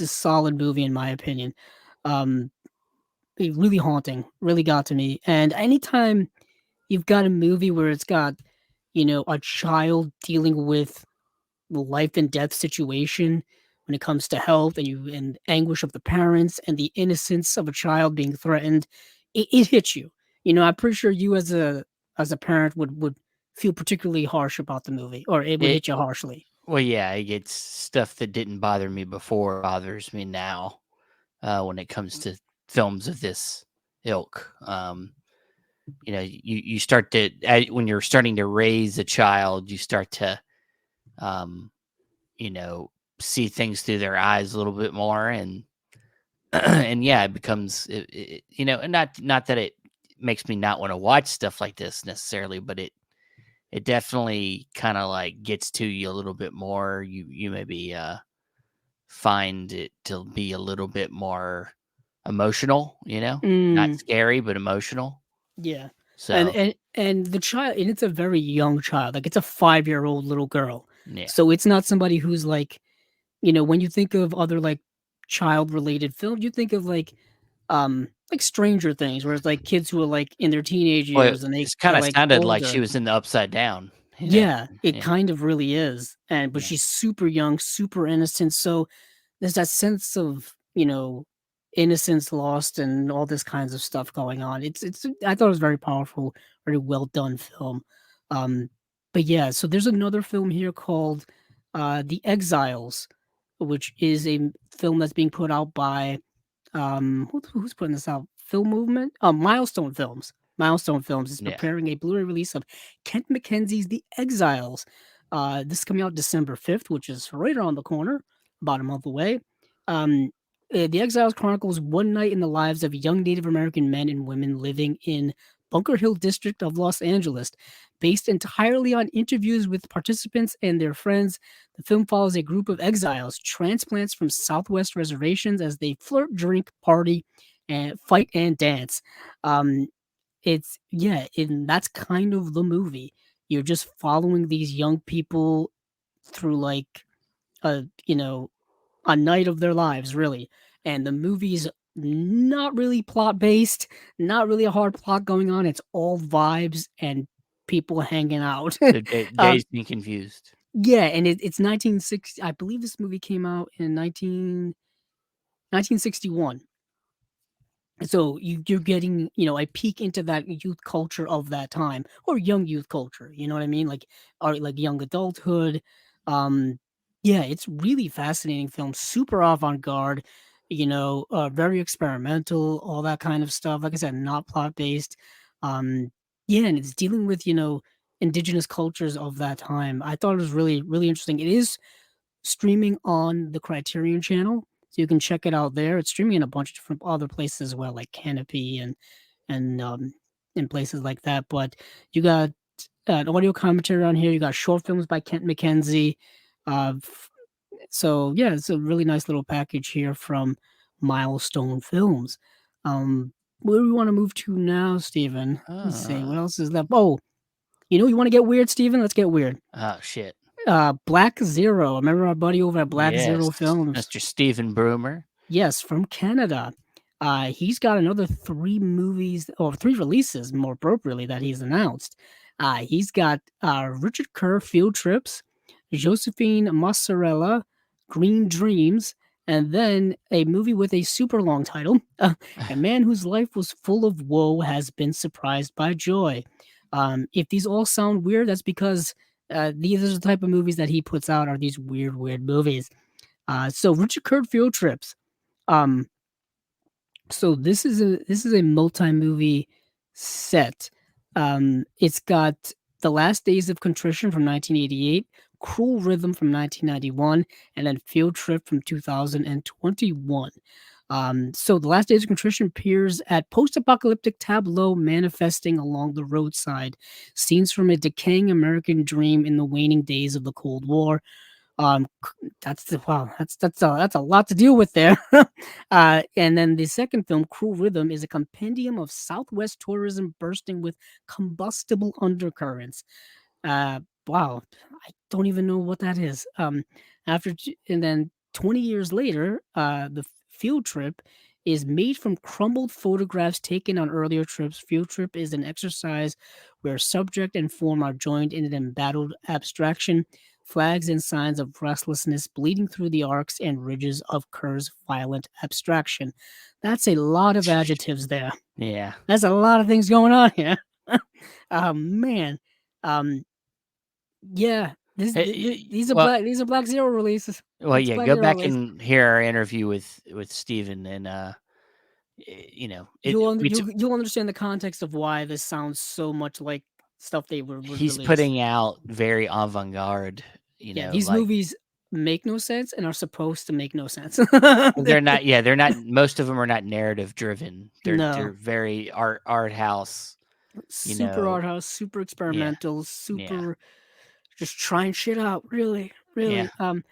a solid movie in my opinion. Um, really haunting, really got to me. And anytime you've got a movie where it's got, a child dealing with the life and death situation when it comes to health and anguish of the parents and the innocence of a child being threatened, it hits you. I'm pretty sure you as a parent would feel particularly harsh about the movie, or it would It hit you harshly. well, yeah, it's stuff that didn't bother me before bothers me now. When it comes to films of this ilk, you start to when you're starting to raise a child, you start to um, you know, see things through their eyes a little bit more, and and yeah, it becomes and not that it makes me not want to watch stuff like this necessarily, but it definitely kind of like gets to you a little bit more. You maybe find it to be a little bit more emotional, not Mm, scary but emotional. yeah. And So and and the child, and it's a very young child. Like it's a 5-year-old little girl. yeah, So it's not somebody who's like, when you think of other like child related films, you think of like Stranger Things, where it's like kids who are like in their teenage well, years and it they kind are of like sounded like she older. was in the Upside Down. Yeah. Yeah, it Yeah. kind of really is, and but Yeah. she's super young, super innocent, so there's that sense of, innocence lost and all this kinds of stuff going on. It's I thought it was very powerful, very well done film. Um, but yeah, so there's another film here called The Exiles, which is a film that's being put out by who's putting this out? Film Movement? Milestone Films. Milestone Films is Yeah. preparing a Blu-ray release of Kent McKenzie's The Exiles. This is coming out December 5th, which is right around the corner, about a month away. Um, the Exiles chronicles one night in the lives of young Native American men and women living in Bunker Hill district of Los Angeles. Based entirely on interviews with participants and their friends, the film follows a group of exiles, transplants from Southwest reservations, as they flirt, drink, party, and fight and dance. Um, it's yeah, and that's kind of the movie. You're just following these young people through like a a night of their lives, really. And the movie's not really plot based, not really a hard plot going on. It's all vibes and people hanging out. So um, Dave's being confused. yeah, and it's 1960. I believe this movie came out in 1961. So you're getting, a peek into that youth culture of that time, or young youth culture, you know what I mean? Like, or like young adulthood. Um, yeah, it's really fascinating film, super avant-garde, very experimental, all that kind of stuff. Like I said, not plot-based. Um, yeah, and it's dealing with, indigenous cultures of that time. I thought it was really, really interesting. It is streaming on the Criterion channel, so you can check it out there. It's streaming in a bunch of different other places as well, like Canopy and and places like that. But you got an audio commentary on here. You got short films by Kent McKenzie. So yeah, it's a really nice little package here from Milestone Films. Um, where do we want to move to now, Steven? Let's see. Uh, What else is left? Oh, you want to get weird, Steven? Let's get weird. oh shit. Black Zero. Remember our buddy over at Black Yes, Zero Films? Mr. Stephen Broomer. Yes, from Canada. He's got another three movies or three releases, more appropriately, that he's announced. He's got Richard Kerr Field Trips, Josephine Mozzarella, Green Dreams, and then a movie with a super long title, A Man Whose Life Was Full of Woe Has Been Surprised by Joy. If these all sound weird, that's because these are the type of movies that he puts out, are these weird, weird movies. So Richard Kerr Field Trips. Um, so this is a multi-movie set. It's got The Last Days of Contrition from 1988, Cruel Rhythm from 1991, and then Field Trip from 2021. So The Last Days of Contrition appears at post-apocalyptic tableau manifesting along the roadside, scenes from a decaying American dream in the waning days of the Cold War. Wow, that's a lot to deal with there. And then the second film, Cruel Rhythm, is a compendium of Southwest tourism bursting with combustible undercurrents. Uh, wow, I don't even know what that is. And then 20 years later, the field trip is made from crumbled photographs taken on earlier trips. Field trip is an exercise where subject and form are joined in an embattled abstraction, flags and signs of restlessness bleeding through the arcs and ridges of Kerr's violent abstraction. That's a lot of adjectives there. Yeah. That's a lot of things going on here. Oh man. Um, yeah, these are Well, Black Zero releases. That's yeah. Black Go Zero back release. and hear our interview with Stephen, and it. You'll understand the context of why this sounds so much like stuff they would He's release. putting out very avant-garde. Yeah, these Like movies make no sense and are supposed to make no sense. they're not. Yeah, they're not. Most of them are not narrative driven. They're No, very art house. super art house, super Yeah, experimental, yeah, super just trying shit out, really, yeah. really.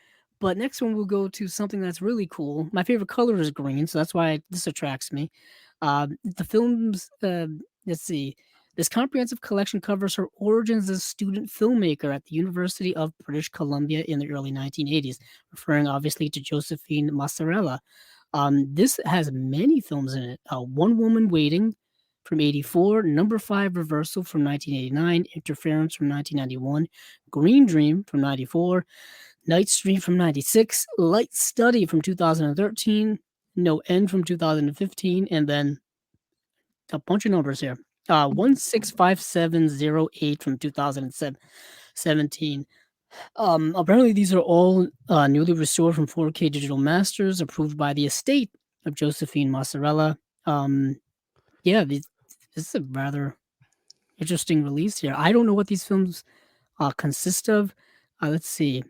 But next one we'll go to something that's really cool. My favorite color is green, so that's why this attracts me. The film's let's see. This comprehensive collection covers her origins as a student filmmaker at the University of British Columbia in the early 1980s, referring obviously to Josephine Mozzarella. This has many films in it. One Woman Waiting, from 84, Number 5 Reversal from 1989, Interference from 1991, Green Dream from 94, Night Stream from 96, Light Study from 2013, No End from 2015, and then a bunch of numbers here. 165708 from 2017. Apparently these are all newly restored from 4K digital masters approved by the estate of Josephine Mozzarella. Um, yeah, this is a rather interesting release here. I don't know what these films consist of. Let's see.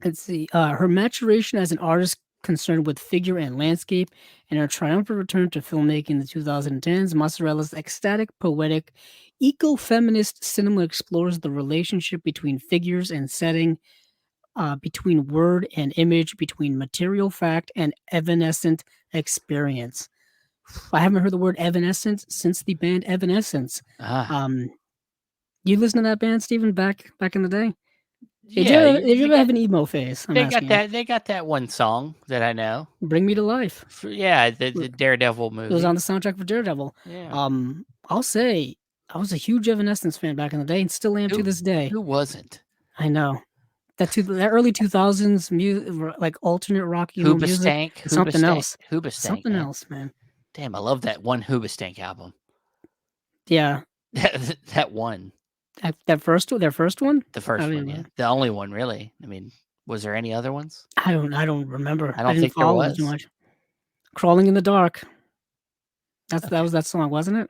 Let's see. Her maturation as an artist concerned with figure and landscape, and her triumphant return to filmmaking in the 2010s, Mozzarella's ecstatic, poetic, eco-feminist cinema explores the relationship between figures and setting, between word and image, between material fact and evanescent experience. I haven't heard the word evanescent since the band Evanescence. Ah, Um, you listen to that band, Steven, back in the day? yeah, Did you they ever got have an emo phase? I'm they got asking you. that one song that I know. Bring Me to Life. Yeah, the R- Daredevil It was on movie. the soundtrack for Daredevil. Yeah. I'll say I was a huge Evanescence fan back in the day, and still am to Who this day. who wasn't? I know that early 2000s like alternate rock emo music. Hoobastank, It's something Hoobastank, else. Hoobastank, Something man. else, man. Damn, I love that one Hoobastank album. Yeah, That one. their first one. The I first one, yeah. mean, The only one, really. I mean, was there any other ones? I don't remember. I I don't didn't think there follow them too was. much. Crawling in the Dark. That Okay. was that song, wasn't it?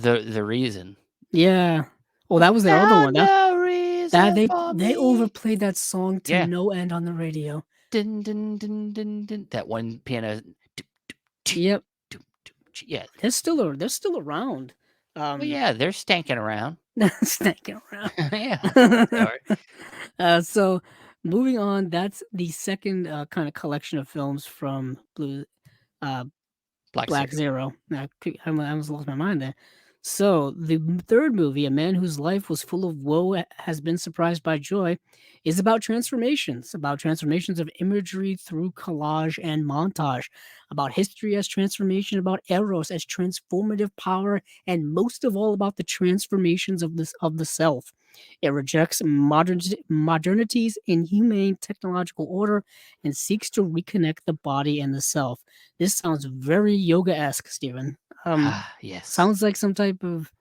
The reason. Yeah. Oh, that was their other Got one. no That reason for they me. overplayed that song to Yeah. no end on the radio. Dun, dun, dun, dun, dun. That one piano. Yep. Yeah. They're still around. Well, Um yeah, they're stanking around. Sticking Yeah. around. Or So moving on, that's the second kind of collection of films from uh Black Black Zero. Zero. I almost lost my mind there. So the third movie, a man whose life was full of woe has been surprised by joy, is about transformations of imagery through collage and montage, about history as transformation, about eros as transformative power, and most of all about the transformations of the self. It rejects modernity's inhumane technological order and seeks to reconnect the body and the self. This sounds very yoga-esque, Stephen. Ah, yes. Sounds like some type of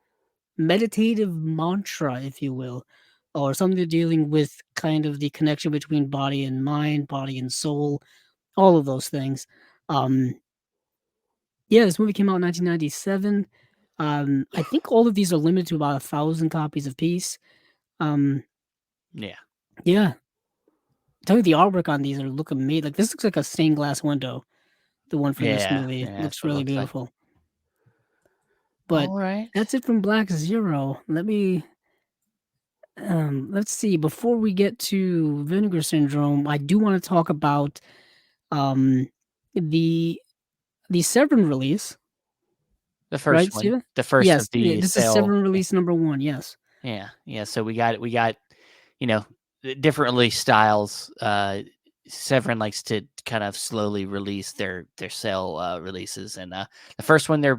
meditative mantra, if you will, or something dealing with kind of the connection between body and mind, body and soul, all of those things. Um, yeah, this movie came out in 1997. I think all of these are limited to about 1,000 copies of piece. Um, Yeah. yeah, tell you the artwork on these are look amazing. Like this looks like a stained glass window. The one for this Yeah. movie Yeah. That's looks what it really looks like. beautiful. But All right. that's it from Black Zero. Let's see. Before we get to Vinegar Syndrome, I do want to talk about um the Severin release, The right, first one. Steven? The first Yes, of the this is sale. Severin release number 1. Yes. Yeah. Yeah. So we got, you know, different release styles. Severin likes to kind of slowly release their sale releases, and the first one they're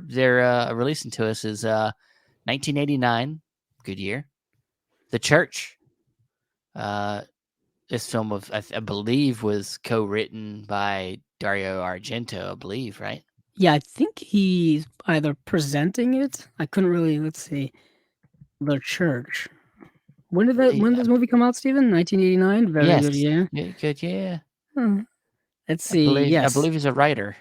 releasing to us is 1989. Good year. The Church. Uh, this film I believe was co-written by Dario Argento. I believe, right? Yeah, I think he's either presenting it. I couldn't really. Let's see. The Church. When did Yeah. this movie come out, Steven? 1989. Very good Yes. year. Yeah, good. Yeah. Hmm. Let's see. I Yes. believe he's a writer.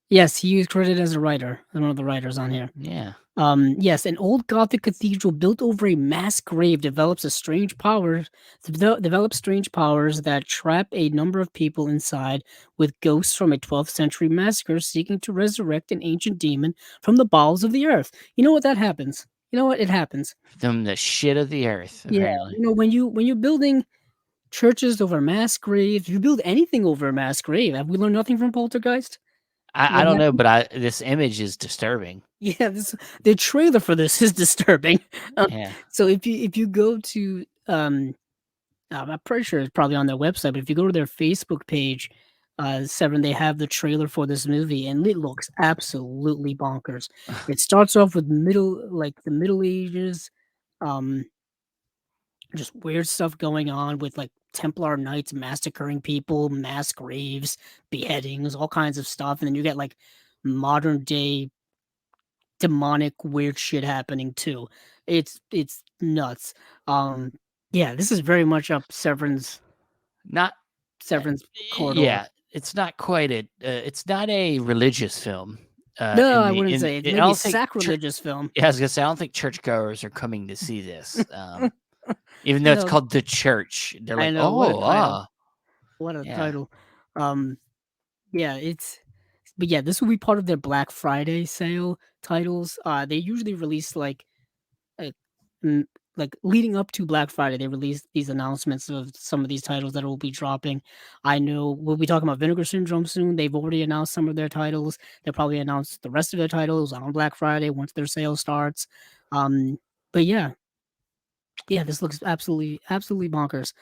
Yes, he is credited as a writer, as one of the writers on here. Yeah. Yes, an old Gothic cathedral built over a mass grave develops strange powers that trap a number of people inside, with ghosts from a 12th century massacre seeking to resurrect an ancient demon from the bowels of the earth. You know what that happens? You know what? It happens. From the shit of the earth, Yeah, apparently. when you're building churches over mass graves, you build anything over a mass grave. Have we learned nothing from Poltergeist? I What don't know, happened? but this image is disturbing. Yeah, the trailer for this is disturbing. Yeah. So if you go to I'm pretty sure it's probably on their website, but if you go to their Facebook page, Severin, they have the trailer for this movie, and it looks absolutely bonkers. It starts off with the Middle Ages, um, just weird stuff going on with like Templar knights massacring people, mass graves, beheadings, all kinds of stuff, and then you get like modern day demonic weird shit happening too. It's nuts. Um, yeah, this is very much up Not uh, Severin's corridor. yeah, it's not quite it's not a religious film. No, In I the wouldn't in say it's I maybe a don't think sacrilegious film. yeah, I was gonna say I don't think churchgoers are coming to see this. Even though it's No, called The Church, they're I like, know what a "Oh, title. ah, What a yeah, title. Um, yeah, but yeah, this will be part of their Black Friday sale titles. They usually release uh, mm, like leading up to Black Friday, they release these announcements of some of these titles that will be dropping. I know we'll be talking about Vinegar Syndrome soon. They've already announced some of their titles. They'll probably announce the rest of their titles on Black Friday once their sale starts. Um, but yeah, yeah, this looks absolutely bonkers.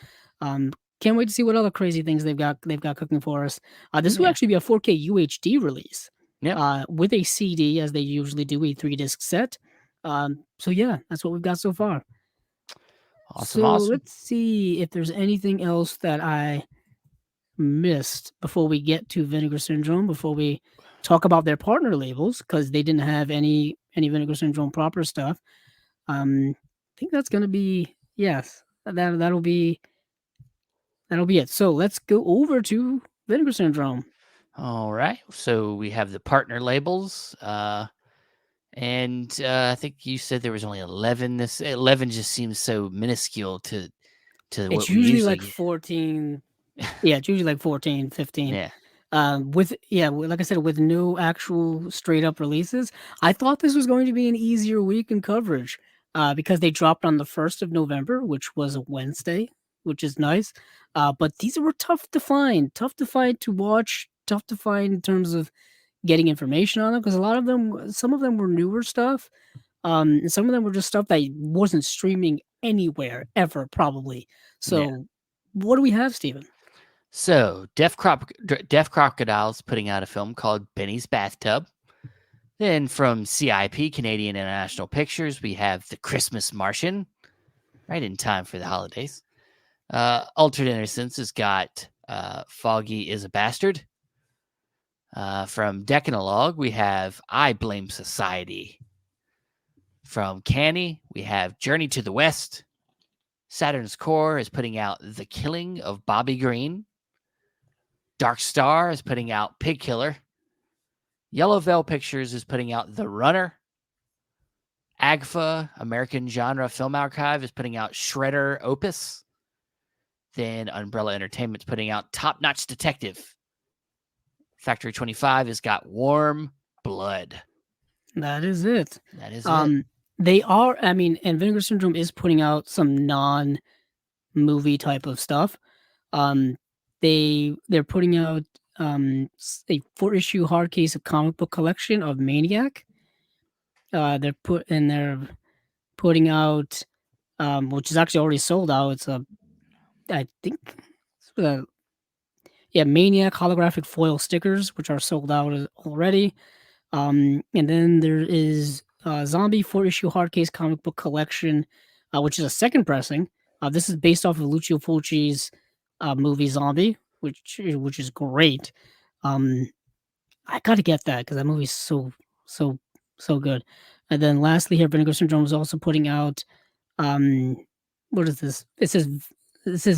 Um, can't wait to see what other crazy things they've got cooking for us. This will yeah, actually be a 4K UHD release, yep, with a CD as they usually do, a 3 disc set. So yeah, that's what we've got so far. awesome, So awesome." let's see if there's anything else that I missed before we get to Vinegar Syndrome. Before we talk about their partner labels, because they didn't have any Vinegar Syndrome proper stuff. I think that's gonna be yes. That'll be it. So let's go over to Vinegar Syndrome. All right, so we have the partner labels, and I think you said there was only 11. This 11 just seems so minuscule to It's what we usually like usually 14. Yeah, it's usually like 14, 15. yeah, Like I said, with no actual straight up releases. I thought this was going to be an easier week in coverage, because they dropped on the 1st of November, which was a Wednesday, which is nice. But these were tough to find to watch, tough to find in terms of getting information on them, because a lot of them, some of them were newer stuff. And some of them were just stuff that wasn't streaming anywhere ever, probably. yeah. So, what do we have, Steven? So Deaf Crocodile's putting out a film called Benny's Bathtub. Then from CIP, Canadian International Pictures, we have The Christmas Martian, right in time for the holidays. Altered Innocence has got Fogi is a Bastard. From Decanologue, we have I Blame Society. From Canny, we have Journey to the West. Saturn's Core is putting out The Killing of Bobby Green. Dark Star is putting out Pig Killer. Yellow Veil Pictures is putting out The Runner. AGFA, American Genre Film Archive, is putting out Shredder Opus. Then Umbrella Entertainment's putting out Top Notch Detective. Factory 25 has got Warm Blood. That is it. That is it. Um, and Vinegar Syndrome is putting out some non-movie type of stuff. Um, they're putting out a 4 issue hard case of comic book collection of Maniac. They're putting out, which is actually already sold out. I think, it's, yeah, Maniac holographic foil stickers, which are sold out already. And then there is Zombie 4 issue hardcase comic book collection, which is a second pressing. This is based off of Lucio Fulci's movie Zombie, which is great. Um, I gotta get that because that movie's so so good. And then lastly, here Vinegar Syndrome is also putting out, um, what is this? It says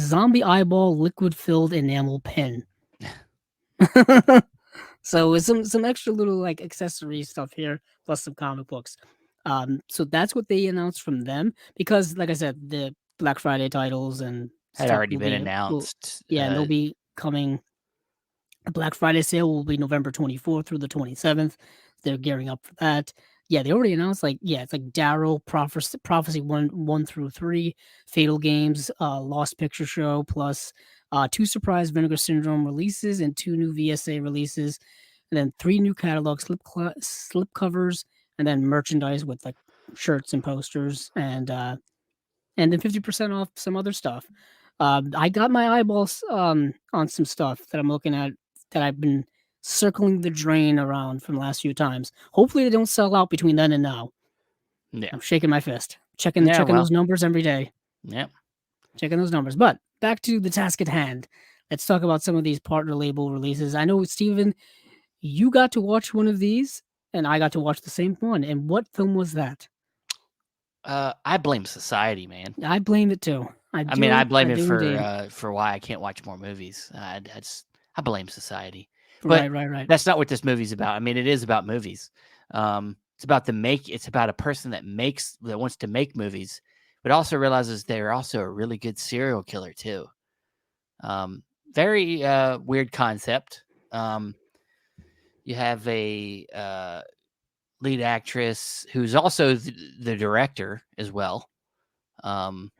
Zombie Eyeball liquid filled enamel pen. So with some extra little like accessory stuff here, plus some comic books. So that's what they announced from them, because, like I said, the Black Friday titles and Had stuff already been announced. yeah, and they'll be coming. The Black Friday sale will be November 24th through the 27th. They're gearing up for that. Yeah, they already announced, like, yeah, it's like Darrow, Prophecy 1 through 3, Fatal Games, Lost Picture Show, plus 2 surprise Vinegar Syndrome releases and 2 new VSA releases, and then 3 new catalog slip covers, and then merchandise with like shirts and posters, and then 50% off some other stuff. I got my eyeballs on some stuff that I'm looking at that I've been circling the drain around from the last few times. Hopefully, they don't sell out between then and now. Yeah. I'm shaking my fist, Yeah. checking Well. those numbers every day, Yeah. checking those numbers. But back to the task at hand. Let's talk about some of these partner label releases. I know, Steven, you got to watch one of these, and I got to watch the same one. And what film was that? I blame society, man. I blame it too. I I mean, I do. I blame it do indeed. for why I can't watch more movies. I blame society, but Right, right, right. that's not what this movie's about. I mean, it is about movies. It's about It's about a person that wants to make movies, but also realizes they're also a really good serial killer too. Very weird concept. Um, you have a lead actress who's also the director as well. Um,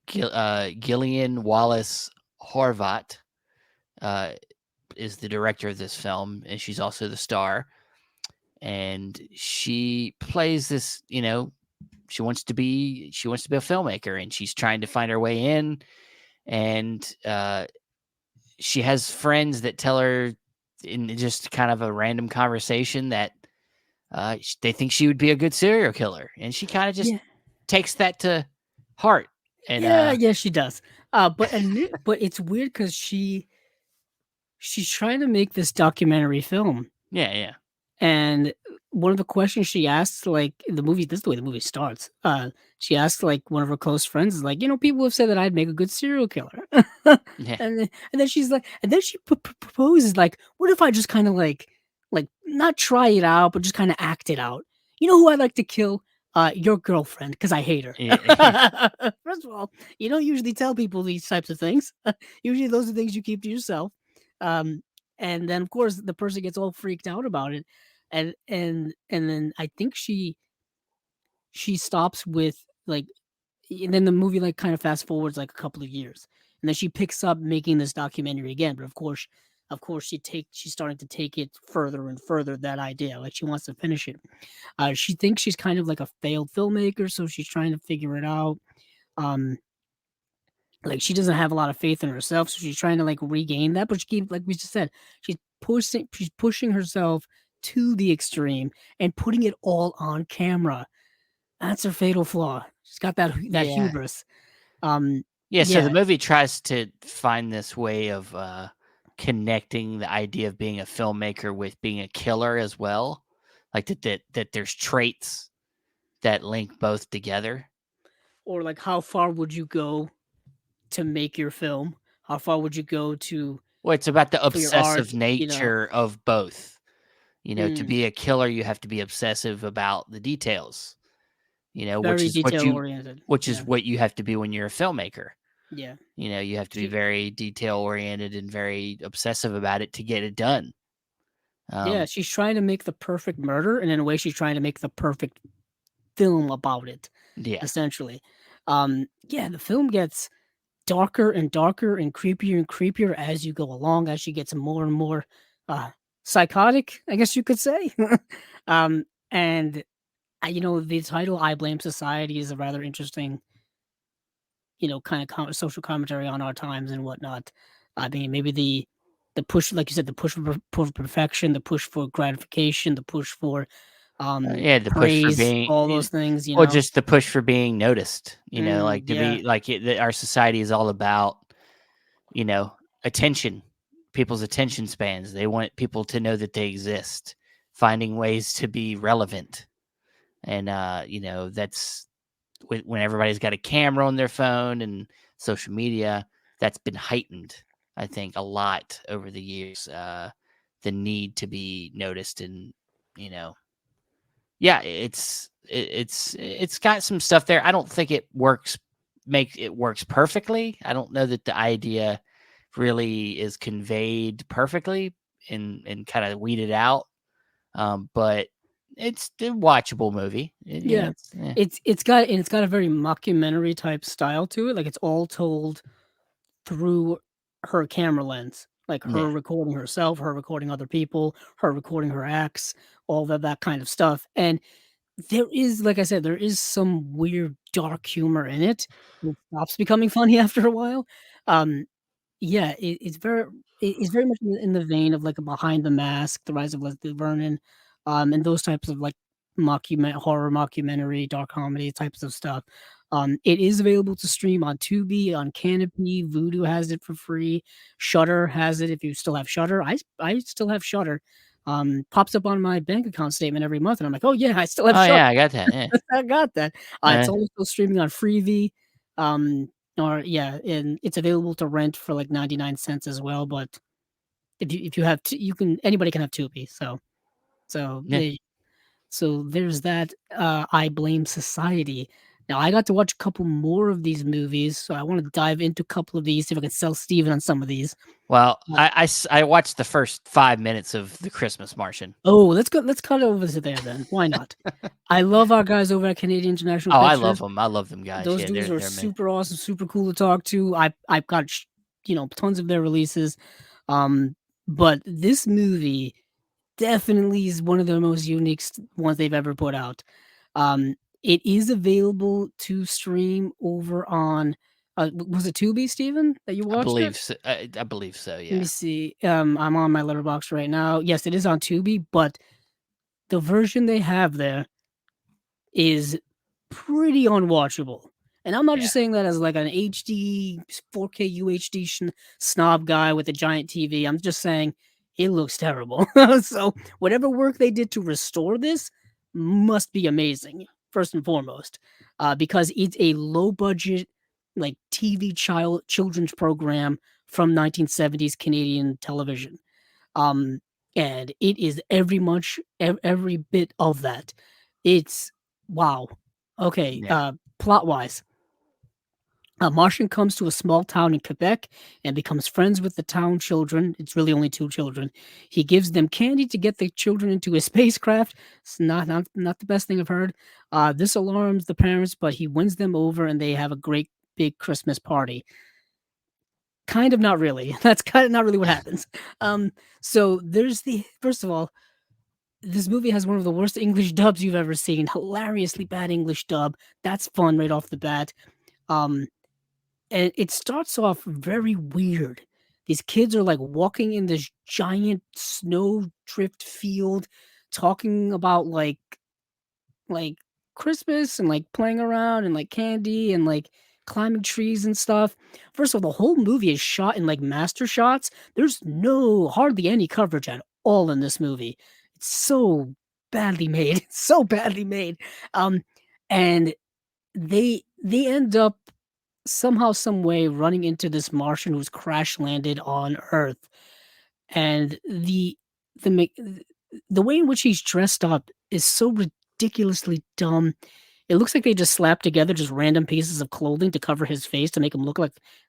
Gillian Wallace Horvat uh, is the director of this film, and she's also the star. And she plays this, she wants to be a filmmaker, and she's trying to find her way in. And she has friends that tell her in just kind of a random conversation that they think she would be a good serial killer, and she kind of just Yeah, takes that to heart. And yeah, she does. But it's weird because she's trying to make this documentary film, yeah, yeah, and one of the questions she asks, like in the movie, this is the way the movie starts. She asks like one of her close friends, is like, people have said that I'd make a good serial killer, yeah, and then she's like, and then she proposes, like, what if I just kind of like not try it out, but just kind of act it out. You know who I'd like to kill? Your girlfriend, because I hate her. yeah. First of all, you don't usually tell people these types of things. Usually, those are things you keep to yourself. Um, and then, of course, the person gets all freaked out about it, and then I think she stops with like, and then the movie like kind of fast forwards like a couple of years, and then she picks up making this documentary again. But of course, she's starting to take it further and further. That idea, like she wants to finish it. She thinks she's kind of like a failed filmmaker, so she's trying to figure it out. Um, like she doesn't have a lot of faith in herself, so she's trying to like regain that. But she keeps, like we just said, she's pushing herself to the extreme and putting it all on camera. That's her fatal flaw. She's got that Yeah. hubris. Um, Yeah, so the yeah, movie tries to find this way of connecting the idea of being a filmmaker with being a killer as well, like that there's traits that link both together. or like how far would you go to make your film? How far would you go to Well, it's about the for your art? obsessive nature of both. To Mm, be a killer, you have to be obsessive about the details. Which very is detail oriented. which is Yeah, what you have to be when you're a filmmaker. yeah. You have to be She, very detail oriented and very obsessive about it to get it done. yeah, Um, she's trying to make the perfect murder, and in a way, she's trying to make the perfect film about it. yeah. Essentially, yeah, the film gets darker and darker and creepier as you go along, as she gets more and more uh, psychotic, I guess you could say. um, and the title "I Blame Society" is a rather interesting, kind of social commentary on our times and whatnot. I mean, maybe the push, like you said, the push for perfection, the push for gratification, the push for Yeah, the push for praise, being, all those things. or just the push for being noticed. Like to Yeah, be like our society is all about, you know, attention, people's attention spans. They want people to know that they exist, finding ways to be relevant, and that's when everybody's got a camera on their phone and social media. That's been heightened, I think, a lot over the years. The need to be noticed, and you know yeah, it's got some stuff there. I don't think it works perfectly. I don't know that the idea really is conveyed perfectly and kind of weeded out. But it's a watchable movie. yeah. It's yeah, It's got a very mockumentary type style to it. Like it's all told through her camera lens, like yeah, her recording herself, her recording other people, her recording her acts, all that kind of stuff. And there is, like I said, there is some weird dark humor in it. It stops becoming funny after a while. Um, Yeah, it's very much in the vein of, like, a Behind the Mask, The Rise of Leslie Vernon, and those types of, like, horror mockumentary, dark comedy types of stuff. It is available to stream on Tubi, on Canopy, Vudu has it for free, Shudder has it if you still have Shudder. I still have Shudder. Pops up on my bank account statement every month, and I'm like, "Oh, yeah, I still have Oh Shudder." yeah, I got that. Yeah. I got that. It's Uh, also streaming on Freevee, um, or yeah, and it's available to rent for like 99 cents as well. But if you have you can anybody can have Tubi. So yeah. they so there's that. I Blame Society. Now I got to watch a couple more of these movies, so I want to dive into a couple of these, see if I can sell Steven on some of these. Well, Uh, I watched the first 5 minutes of the Christmas Martian. oh, let's go. Let's cut over to there then. Why not? I love our guys over at Canadian International Oh, I love Pictures. them. I love them guys. Those Yeah, dudes are they're amazing. super awesome, super cool to talk to. I've got tons of their releases. Um, but this movie definitely is one of the most unique ones they've ever put out. Um, it is available to stream over on. Was it Tubi, Steven, that you I watched it? believe so. I believe so. Let me Yeah. see. I'm on my letterbox right now. Yes, it is on Tubi, but the version they have there is pretty unwatchable. And I'm not Yeah. just saying that as like an HD 4K UHD snob guy with a giant TV. I'm just saying it looks terrible. So whatever work they did to restore this must be amazing, first and foremost, because it's a low budget like TV children's program from 1970s Canadian television. Um, and it is every bit of that. It's wow. Okay, Yeah. plot wise, a Martian comes to a small town in Quebec and becomes friends with the town children. It's really only two children. He gives them candy to get the children into his spacecraft. It's not the best thing I've heard. This alarms the parents, but he wins them over, and they have a great big Christmas party. Kind of, not really. That's kind of not really what happens. Um, so there's the first of all, this movie has one of the worst English dubs you've ever seen. Hilariously bad English dub. That's fun right off the bat. Um, and it starts off very weird. These kids are like walking in this giant snowdrift field, talking about like Christmas and like playing around and like candy and like climbing trees and stuff. First of all, the whole movie is shot in like master shots. There's no hardly any coverage at all in this movie. It's so badly made. It's so badly made. And they end up somehow, some way running into this Martian who's crash landed on Earth. And the ma- the way in which he's dressed up is so ridiculously dumb. It looks like they just slapped together just random pieces of clothing to cover his face to make him look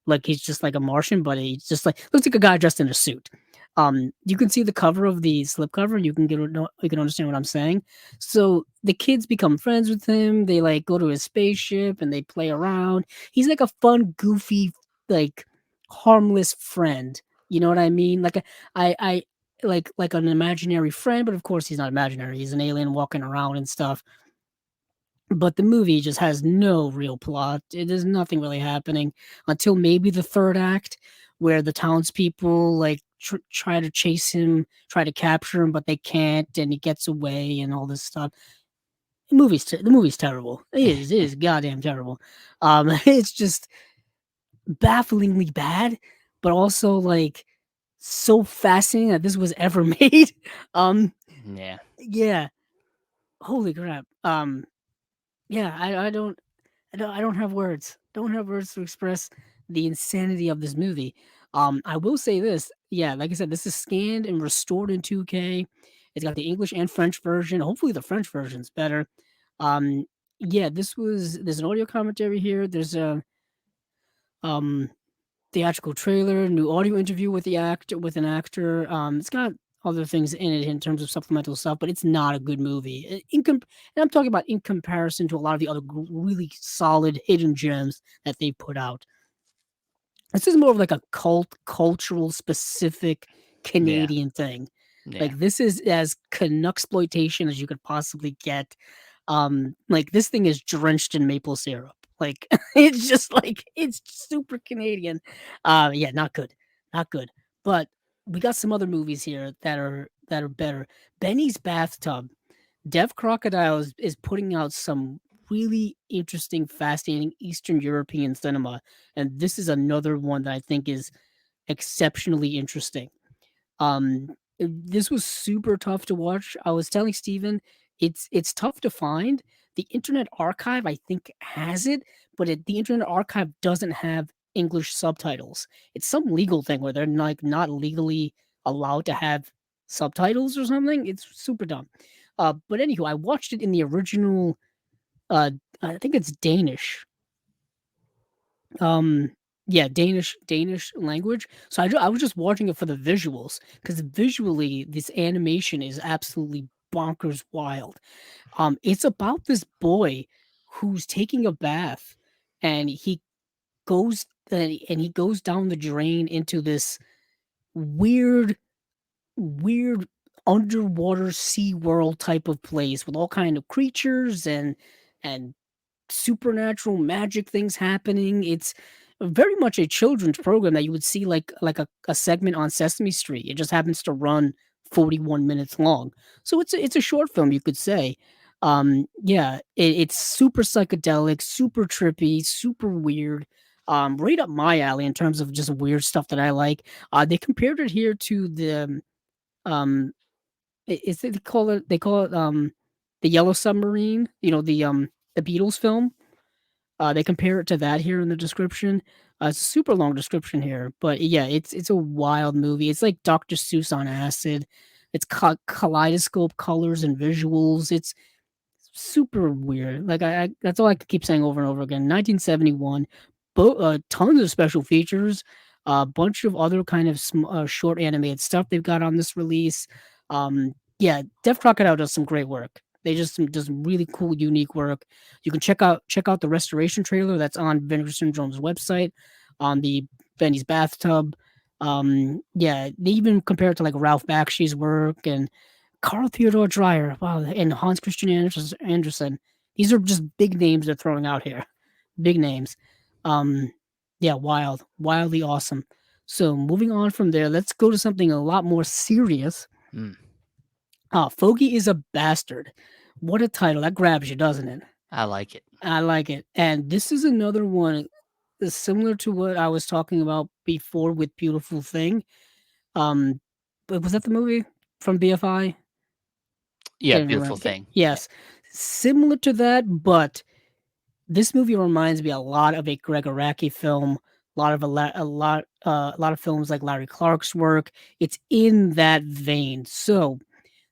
like he's just like a Martian, but he's just like looks like a guy dressed in a suit. You can see the cover of the slipcover. You can understand what I'm saying. So the kids become friends with him. They like go to his spaceship and they play around. He's like a fun, goofy, like harmless friend. You know what I mean? I like an imaginary friend, but of course he's not imaginary. He's an alien walking around and stuff. But the movie just has no real plot. There's nothing really happening until maybe the third act, where the townspeople like try to chase him, try to capture him, but they can't, and he gets away and all this stuff. The movie's terrible. It is goddamn terrible. It's just bafflingly bad, but also like so fascinating that this was ever made. Um, Yeah. yeah, holy crap. Yeah, I don't have words. Don't have words to express the insanity of this movie. I will say this. Yeah, like I said, this is scanned and restored in 2K. It's got the English and French version. Hopefully the French version's better. Um, yeah, there's an audio commentary here. There's a um theatrical trailer, new audio interview with an actor. It's got other things in it in terms of supplemental stuff, but it's not a good movie. And I'm talking about in comparison to a lot of the other really solid hidden gems that they put out. This is more of like a cultural specific Yeah. Canadian thing. Yeah. Like this is as Canuck exploitation as you could possibly get. Like this thing is drenched in maple syrup. Like it's just like it's super Canadian. Yeah, not good. not good. But we got some other movies here that are better. Benny's Bathtub. Dev Crocodile is putting out some really interesting, fascinating Eastern European cinema, and this is another one that I think is exceptionally interesting. Um, this was super tough to watch. I was telling Steven, it's tough to find. The Internet Archive, I think, has it, but the Internet Archive doesn't have English subtitles. It's some legal thing where they're like not legally allowed to have subtitles or something. It's super dumb. But anywho, I watched it in the original. Uh, I think it's Danish. Um, yeah, Danish language. So I was just watching it for the visuals because visually this animation is absolutely bonkers wild. It's about this boy who's taking a bath, and goes he goes down the drain into this weird, weird underwater sea world type of place with all kind of creatures and supernatural magic things happening. It's very much a children's program that you would see like a segment on Sesame Street. It just happens to run 41 minutes long. So it's a short film, you could say. Yeah, it's super psychedelic, super trippy, super weird. Right up my alley in terms of just weird stuff that I like. They compared it here to um is it they call it the Yellow Submarine, the Beatles film. They compare it to that here in the description. It's a super long description here, but yeah, it's a wild movie. It's like Dr. Seuss on acid. It's kaleidoscope colors and visuals. It's super weird. Like I that's all I could keep saying over and over again. 1971, tons of special features, a bunch of other kind of short animated stuff they've got on this release. Yeah, Def Crocodile does some great work. They just does some really cool, unique work. You can check out the restoration trailer that's on Vinegar Syndrome's website, on the Benny's Bathtub. Yeah, they even compare it to like Ralph Bakshi's work and Carl Theodor Dreyer, wow, and Hans Christian Andersen. These are just big names they're throwing out here. Big names. Um, yeah, wildly awesome. So moving on from there, let's go to something a lot more serious. Mm, Fogi is a bastard. What a title. That grabs you, doesn't it? I like it. I like it. And this is another one similar to what I was talking about before with Beautiful Thing. Um, but was that the movie from BFI? Yeah, Can't beautiful remember. thing. Yeah. Yes, similar to that, but this movie reminds me a lot of a Greg Araki film. A lot of films like Larry Clark's work. It's in that vein. So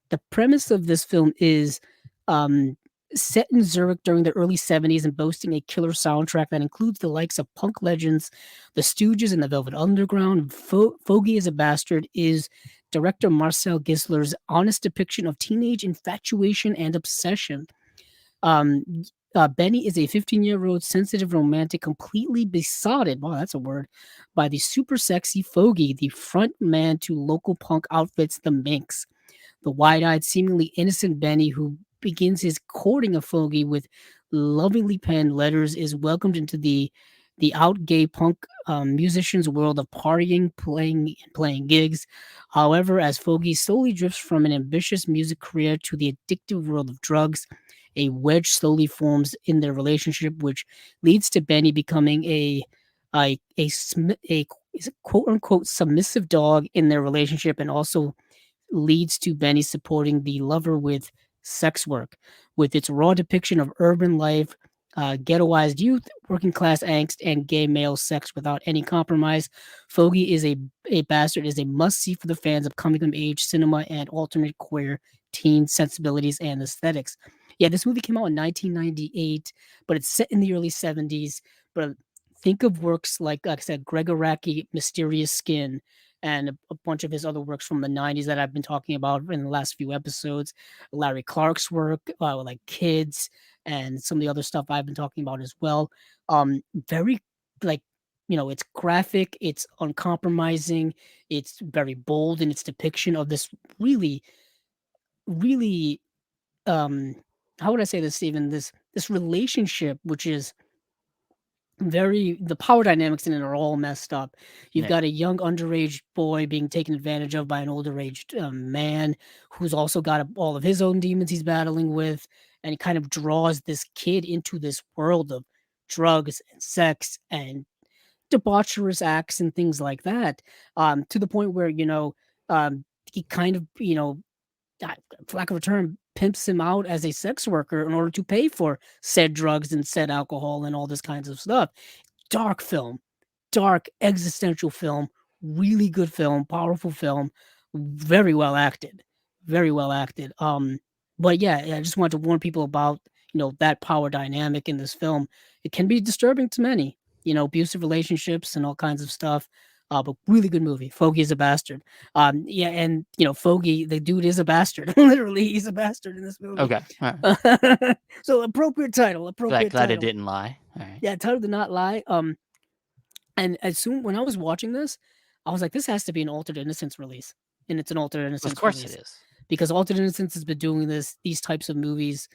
the premise of this film is um, set in Zurich during the early 70s and boasting a killer soundtrack that includes the likes of punk legends, the Stooges, and the Velvet Underground. Fogy is a Bastard is director Marcel Gisler's honest depiction of teenage infatuation and obsession. Um, Benny is a 15-year-old sensitive romantic, completely besotted, wow, that's a word, by the super sexy Fogy, the front man to local punk outfits, the Minx. The wide-eyed, seemingly innocent Benny, who begins his courting of Fogy with lovingly penned letters, is welcomed into the out gay punk musician's world of partying, playing gigs. However, as Fogy slowly drifts from an ambitious music career to the addictive world of drugs, a wedge slowly forms in their relationship, which leads to Benny becoming a quote unquote submissive dog in their relationship, and also leads to Benny supporting the lover with sex work. With its raw depiction of urban life, ghettoized youth, working class angst, and gay male sex without any compromise, Fogy is a Bastard is a must see for the fans of coming of age cinema and alternate queer teen sensibilities and aesthetics. Yeah, this movie came out in 1998, but it's set in the early 70s. But think of works like I said, Greg Araki, Mysterious Skin, and a bunch of his other works from the 90s that I've been talking about in the last few episodes. Larry Clark's work, like Kids, and some of the other stuff I've been talking about as well. Very like it's graphic, it's uncompromising, it's very bold in its depiction of this really, really how would I say this, Stephen? This relationship, which is The power dynamics in it are all messed up. You've Yeah. got a young underage boy being taken advantage of by an older aged man who's also got all of his own demons he's battling with, and he kind of draws this kid into this world of drugs and sex and debaucherous acts and things like that, to the point where he kind of for lack of a term, pimps him out as a sex worker in order to pay for said drugs and said alcohol and all this kinds of stuff. Dark film, dark existential film, really good film, powerful film, very well acted, very well acted. But yeah, I just wanted to warn people about that power dynamic in this film. It can be disturbing to many, abusive relationships and all kinds of stuff. But really good movie. Fogi is a bastard. Yeah, and Fogi, the dude is a bastard. Literally, he's a bastard in this movie. Okay. All right. So appropriate title, Glad, appropriate glad it title. didn't lie. All right. Yeah, title did not lie. And as soon when I was watching this, I was like, this has to be an Altered Innocence release, and it's an Altered Of Innocence course it release is. because Altered Innocence has been doing these types of movies,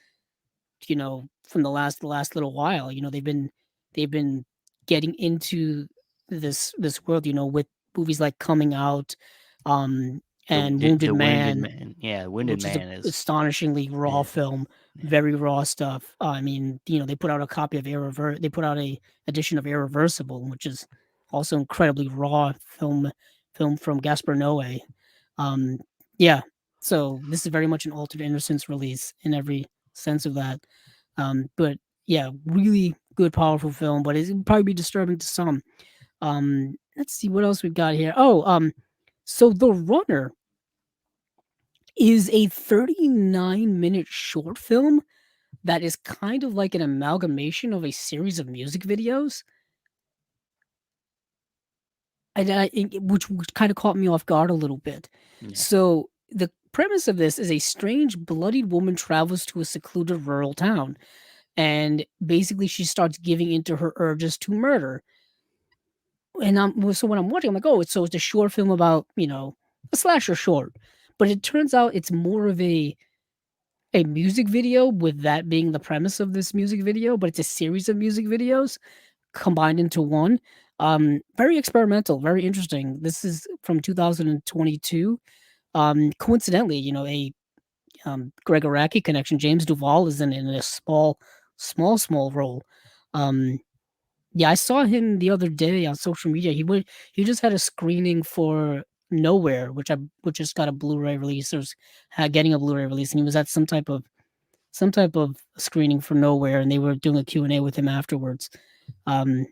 from the last little while. They've been getting into this world, with movies like Coming Out, and Wounded The Wounded Man, Man. Yeah, Wounded which is a Man is. astonishingly raw Yeah. film, Yeah. very raw stuff. I mean, they put out a copy of they put out a edition of Irreversible, which is also incredibly raw film from Gaspar Noé. Um, yeah, so this is very much an Altered Innocence release in every sense of that. But yeah, really good, powerful film, but it'd probably be disturbing to some. Let's see what else we've got here. Oh, so The Runner is a 39-minute short film that is kind of like an amalgamation of a series of music videos, which kind of caught me off guard a little bit. Yeah. So the premise of this is a strange, bloodied woman travels to a secluded rural town, and basically she starts giving into her urges to murder. And so when I'm watching, I'm like, oh, it's a short film about a slasher short, but it turns out it's more of a music video, with that being the premise of this music video, but it's a series of music videos combined into one. Very experimental, very interesting. This is from 2022. Coincidentally, a Greg Araki connection. James Duval is in a small role. Um, yeah, I saw him the other day on social media. He just had a screening for Nowhere, which just got a Blu-ray release, or getting a Blu-ray release, and he was at some type of screening for Nowhere, and they were doing a Q&A with him afterwards. Um,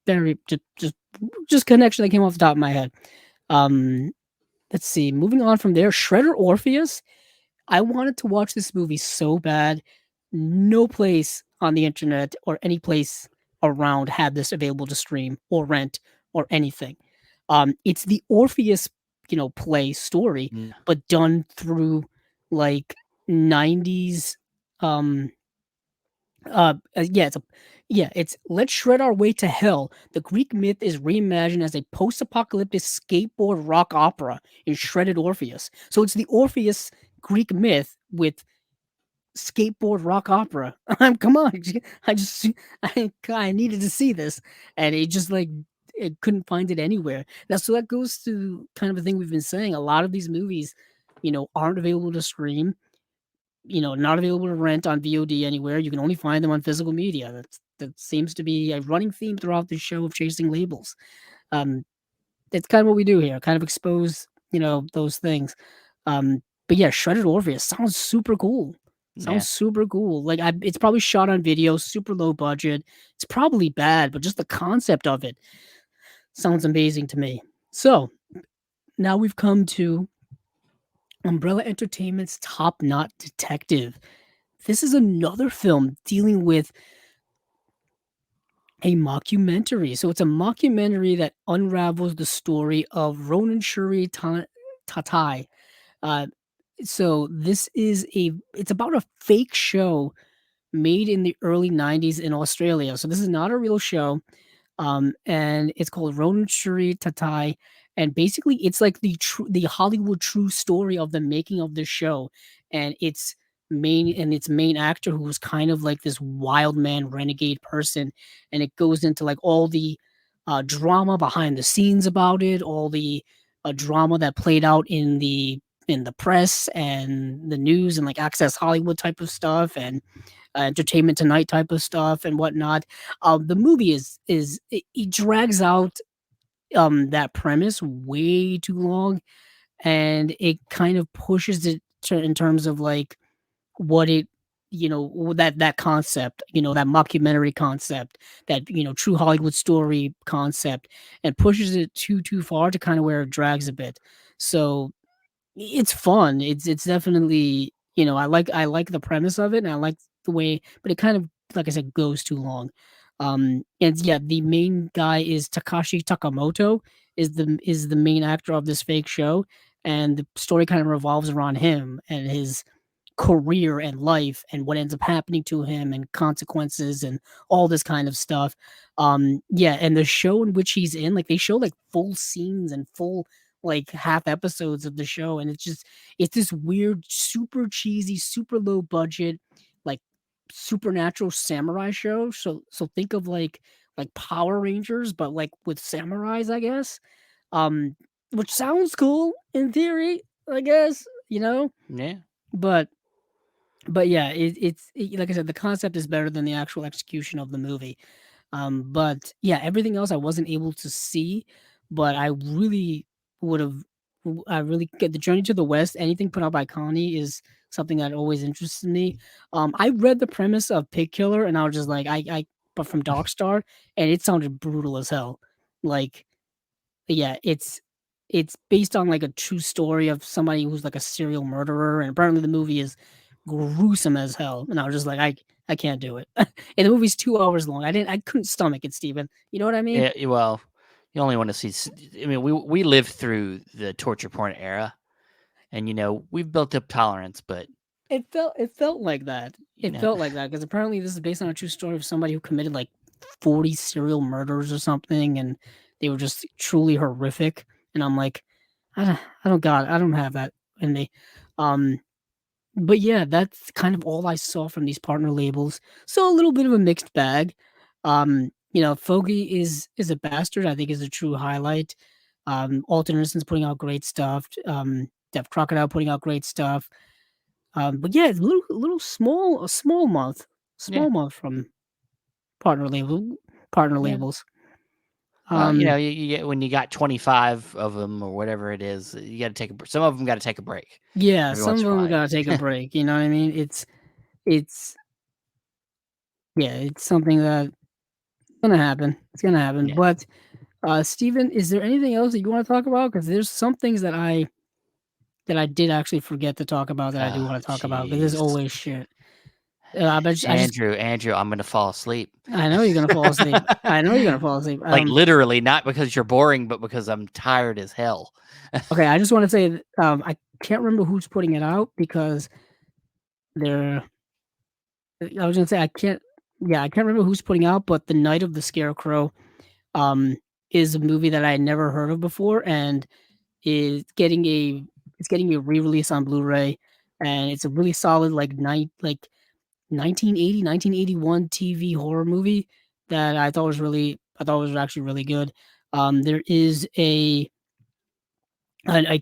very just connection that came off the top of my head. Um, let's see. Moving on from there, Shredder Orpheus. I wanted to watch this movie so bad. No place on the internet or any place around had this available to stream or rent or anything. It's the Orpheus, play story, N- but done through like 90s it's Let's Shred Our Way to Hell. The Greek myth is reimagined as a post-apocalyptic skateboard rock opera in Shredded Orpheus. So it's the Orpheus Greek myth with skateboard rock opera. Come on, I needed to see this, and it just like it couldn't find it anywhere. So that goes to kind of a thing we've been saying. A lot of these movies, aren't available to stream, not available to rent on VOD anywhere. You can only find them on physical media. That seems to be a running theme throughout the show of chasing labels. Um, it's kind of what we do here, kind of expose, those things. But yeah, Shredded Orpheus sounds super cool. Yeah. Sounds super cool. Like it's probably shot on video, super low budget. It's probably bad, but just the concept of it sounds amazing to me. So now we've come to Umbrella Entertainment's Top Knot Detective. This is another film dealing with a mockumentary. So it's a mockumentary that unravels the story of Ronan Shuri Tatai. Uh, so it's about a fake show made in the early 90s in Australia. So this is not a real show. And it's called Ronan Shuri Tatai. And basically it's like the Hollywood true story of the making of this show. And it's its main actor who was kind of like this wild man renegade person, and it goes into like all the drama behind the scenes about it, all the drama that played out in the press and the news and like Access Hollywood type of stuff and Entertainment Tonight type of stuff and whatnot. The movie it drags out that premise way too long, and it kind of pushes it in terms of like what it that concept, that mockumentary concept, that true Hollywood story concept, and pushes it too far to kind of where it drags a bit. So it's fun. It's definitely, I like the premise of it, and I like the way, but it kind of, like I said, goes too long. And yeah, the main guy is Takashi Takamoto, is the main actor of this fake show, and the story kind of revolves around him and his career and life and what ends up happening to him and consequences and all this kind of stuff. Yeah, and the show in which he's in, like they show like full scenes and full like half episodes of the show, and it's this weird, super cheesy, super low budget, like supernatural samurai show. So think of like Power Rangers, but like with samurais, I guess. Um, which sounds cool in theory, I guess, Yeah. but yeah, like I said, the concept is better than the actual execution of the movie. But yeah, everything else I wasn't able to see, but I really would have. I really get the Journey to the West. Anything put out by Connie is something that always interested me. I read the premise of Pig Killer, and I was just like, but from Darkstar, and it sounded brutal as hell. Like, yeah, it's based on like a true story of somebody who's like a serial murderer, and apparently the movie is gruesome as hell. And I was just like, I can't do it. And the movie's 2 hours long. I couldn't stomach it, Steven. You know what I mean? Yeah, well, you only want to see. I mean, we lived through the torture porn era, and we've built up tolerance. But It felt like that. you It know, felt like that because apparently this is based on a true story of somebody who committed like 40 serial murders or something, and they were just truly horrific. And I'm like, I don't have that in me. Um, But yeah, that's kind of all I saw from these partner labels. So a little bit of a mixed bag. Fogi is a bastard, I think is a true highlight. Alternate Innocence putting out great stuff. Deaf Crocodile putting out great stuff. But yeah, it's a yeah. small month from partner Yeah. labels. Well, Um, you get when you got 25 of them or whatever it is, you got to take some of them got to take a break yeah, every some once of in a them while. gotta take a break. You know what I mean? It's yeah, it's something that's gonna happen. It's gonna happen. Yeah. But Steven, is there anything else that you want to talk about? Because there's some things that I did actually forget to talk about that I do Oh, want to talk about. Because there's jeez. always shit. But Andrew, I'm gonna fall asleep. I know you're gonna fall asleep. I know you're gonna fall asleep. Like literally, not because you're boring, but because I'm tired as hell. Okay, I just want to say that, I can't remember who's putting it out because they're. I was gonna say I can't. Yeah, I can't remember who's putting out, but the Night of the Scarecrow, um, is a movie that I had never heard of before, and is getting a it's getting a re-release on Blu-ray, and it's a really solid like 1980, 1981 TV horror movie that I thought was actually really good. There is a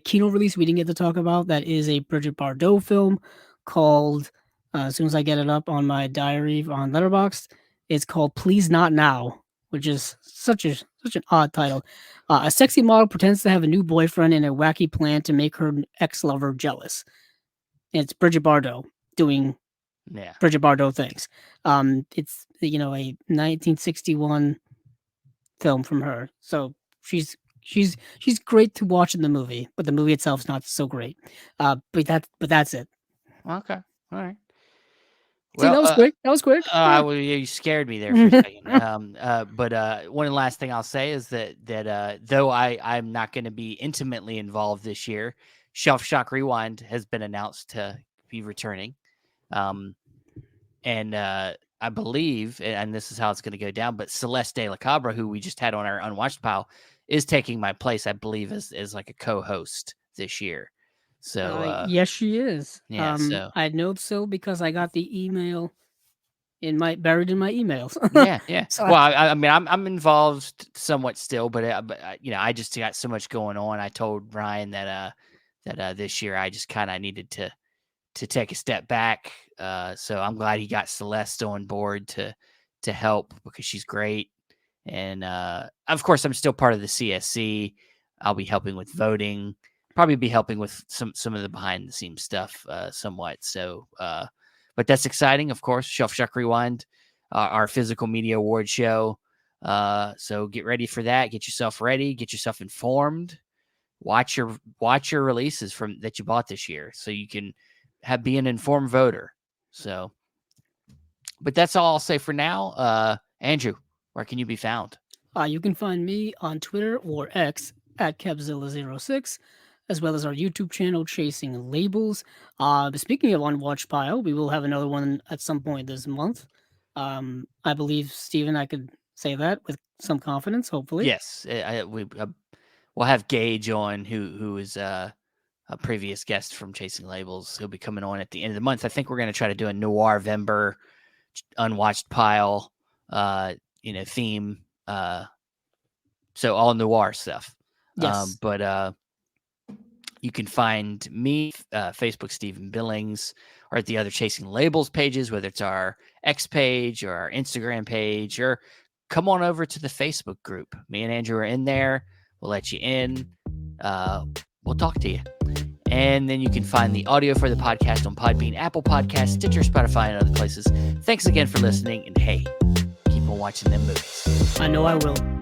kino release we didn't get to talk about that is a Bridget Bardot film called, as soon as I get it up on my diary on Letterboxd, it's called Please Not Now, which is such an odd title. A sexy model pretends to have a new boyfriend in a wacky plan to make her ex-lover jealous. And it's Bridget Bardot doing Yeah. Bridget Bardot things. It's a 1961 film from her, so she's great to watch in the movie, but the movie itself's not so great. But that's it. Okay. All right. See, Well, that was quick. That was quick. Yeah. well, you scared me there for a second. But one last thing I'll say is that though I'm not going to be intimately involved this year, Shelf Shock Rewind has been announced to be returning. And I believe, and this is how it's going to go down, but Celeste de la Cabra, who we just had on our unwatched pile, is taking my place, I believe, as like a co-host this year. So Yes, she is. yeah, so I know so because I got the email buried in my emails. yeah, yeah. So Well, I mean, I'm involved somewhat still, but I just got so much going on. I told Ryan that this year I just kind of needed to take a step back. So I'm glad he got Celeste on board to help because she's great. And of course, I'm still part of the CSC. I'll be helping with voting. Probably be helping with some of the behind the scenes stuff somewhat. So, but that's exciting. Of course, Shelf Shock Rewind, our physical media award show. So get ready for that. Get yourself ready. Get yourself informed. Watch your releases from that you bought this year, so you can be an informed voter. So, but that's all I'll say for now. Andrew, where can you be found? you can find me on Twitter or X at Kevzilla06, as well as our YouTube channel, Chasing Labels. Speaking of Unwatched Pile, we will have another one at some point this month. I believe, Steven, I could say that with some confidence, hopefully. Yes, we'll have Gage on, who is a previous guest from Chasing Labels. He'll be coming on at the end of the month. I think we're going to try to do a Noir-vember Unwatched Pile, theme. So all noir stuff. Yes. But you can find me, Facebook, Stephen Billings, or at the other Chasing Labels pages, whether it's our X page or our Instagram page, or come on over to the Facebook group. Me and Andrew are in there. We'll let you in. We'll talk to you. And then you can find the audio for the podcast on Podbean, Apple Podcasts, Stitcher, Spotify, and other places. Thanks again for listening. And hey, keep on watching them movies. I know I will.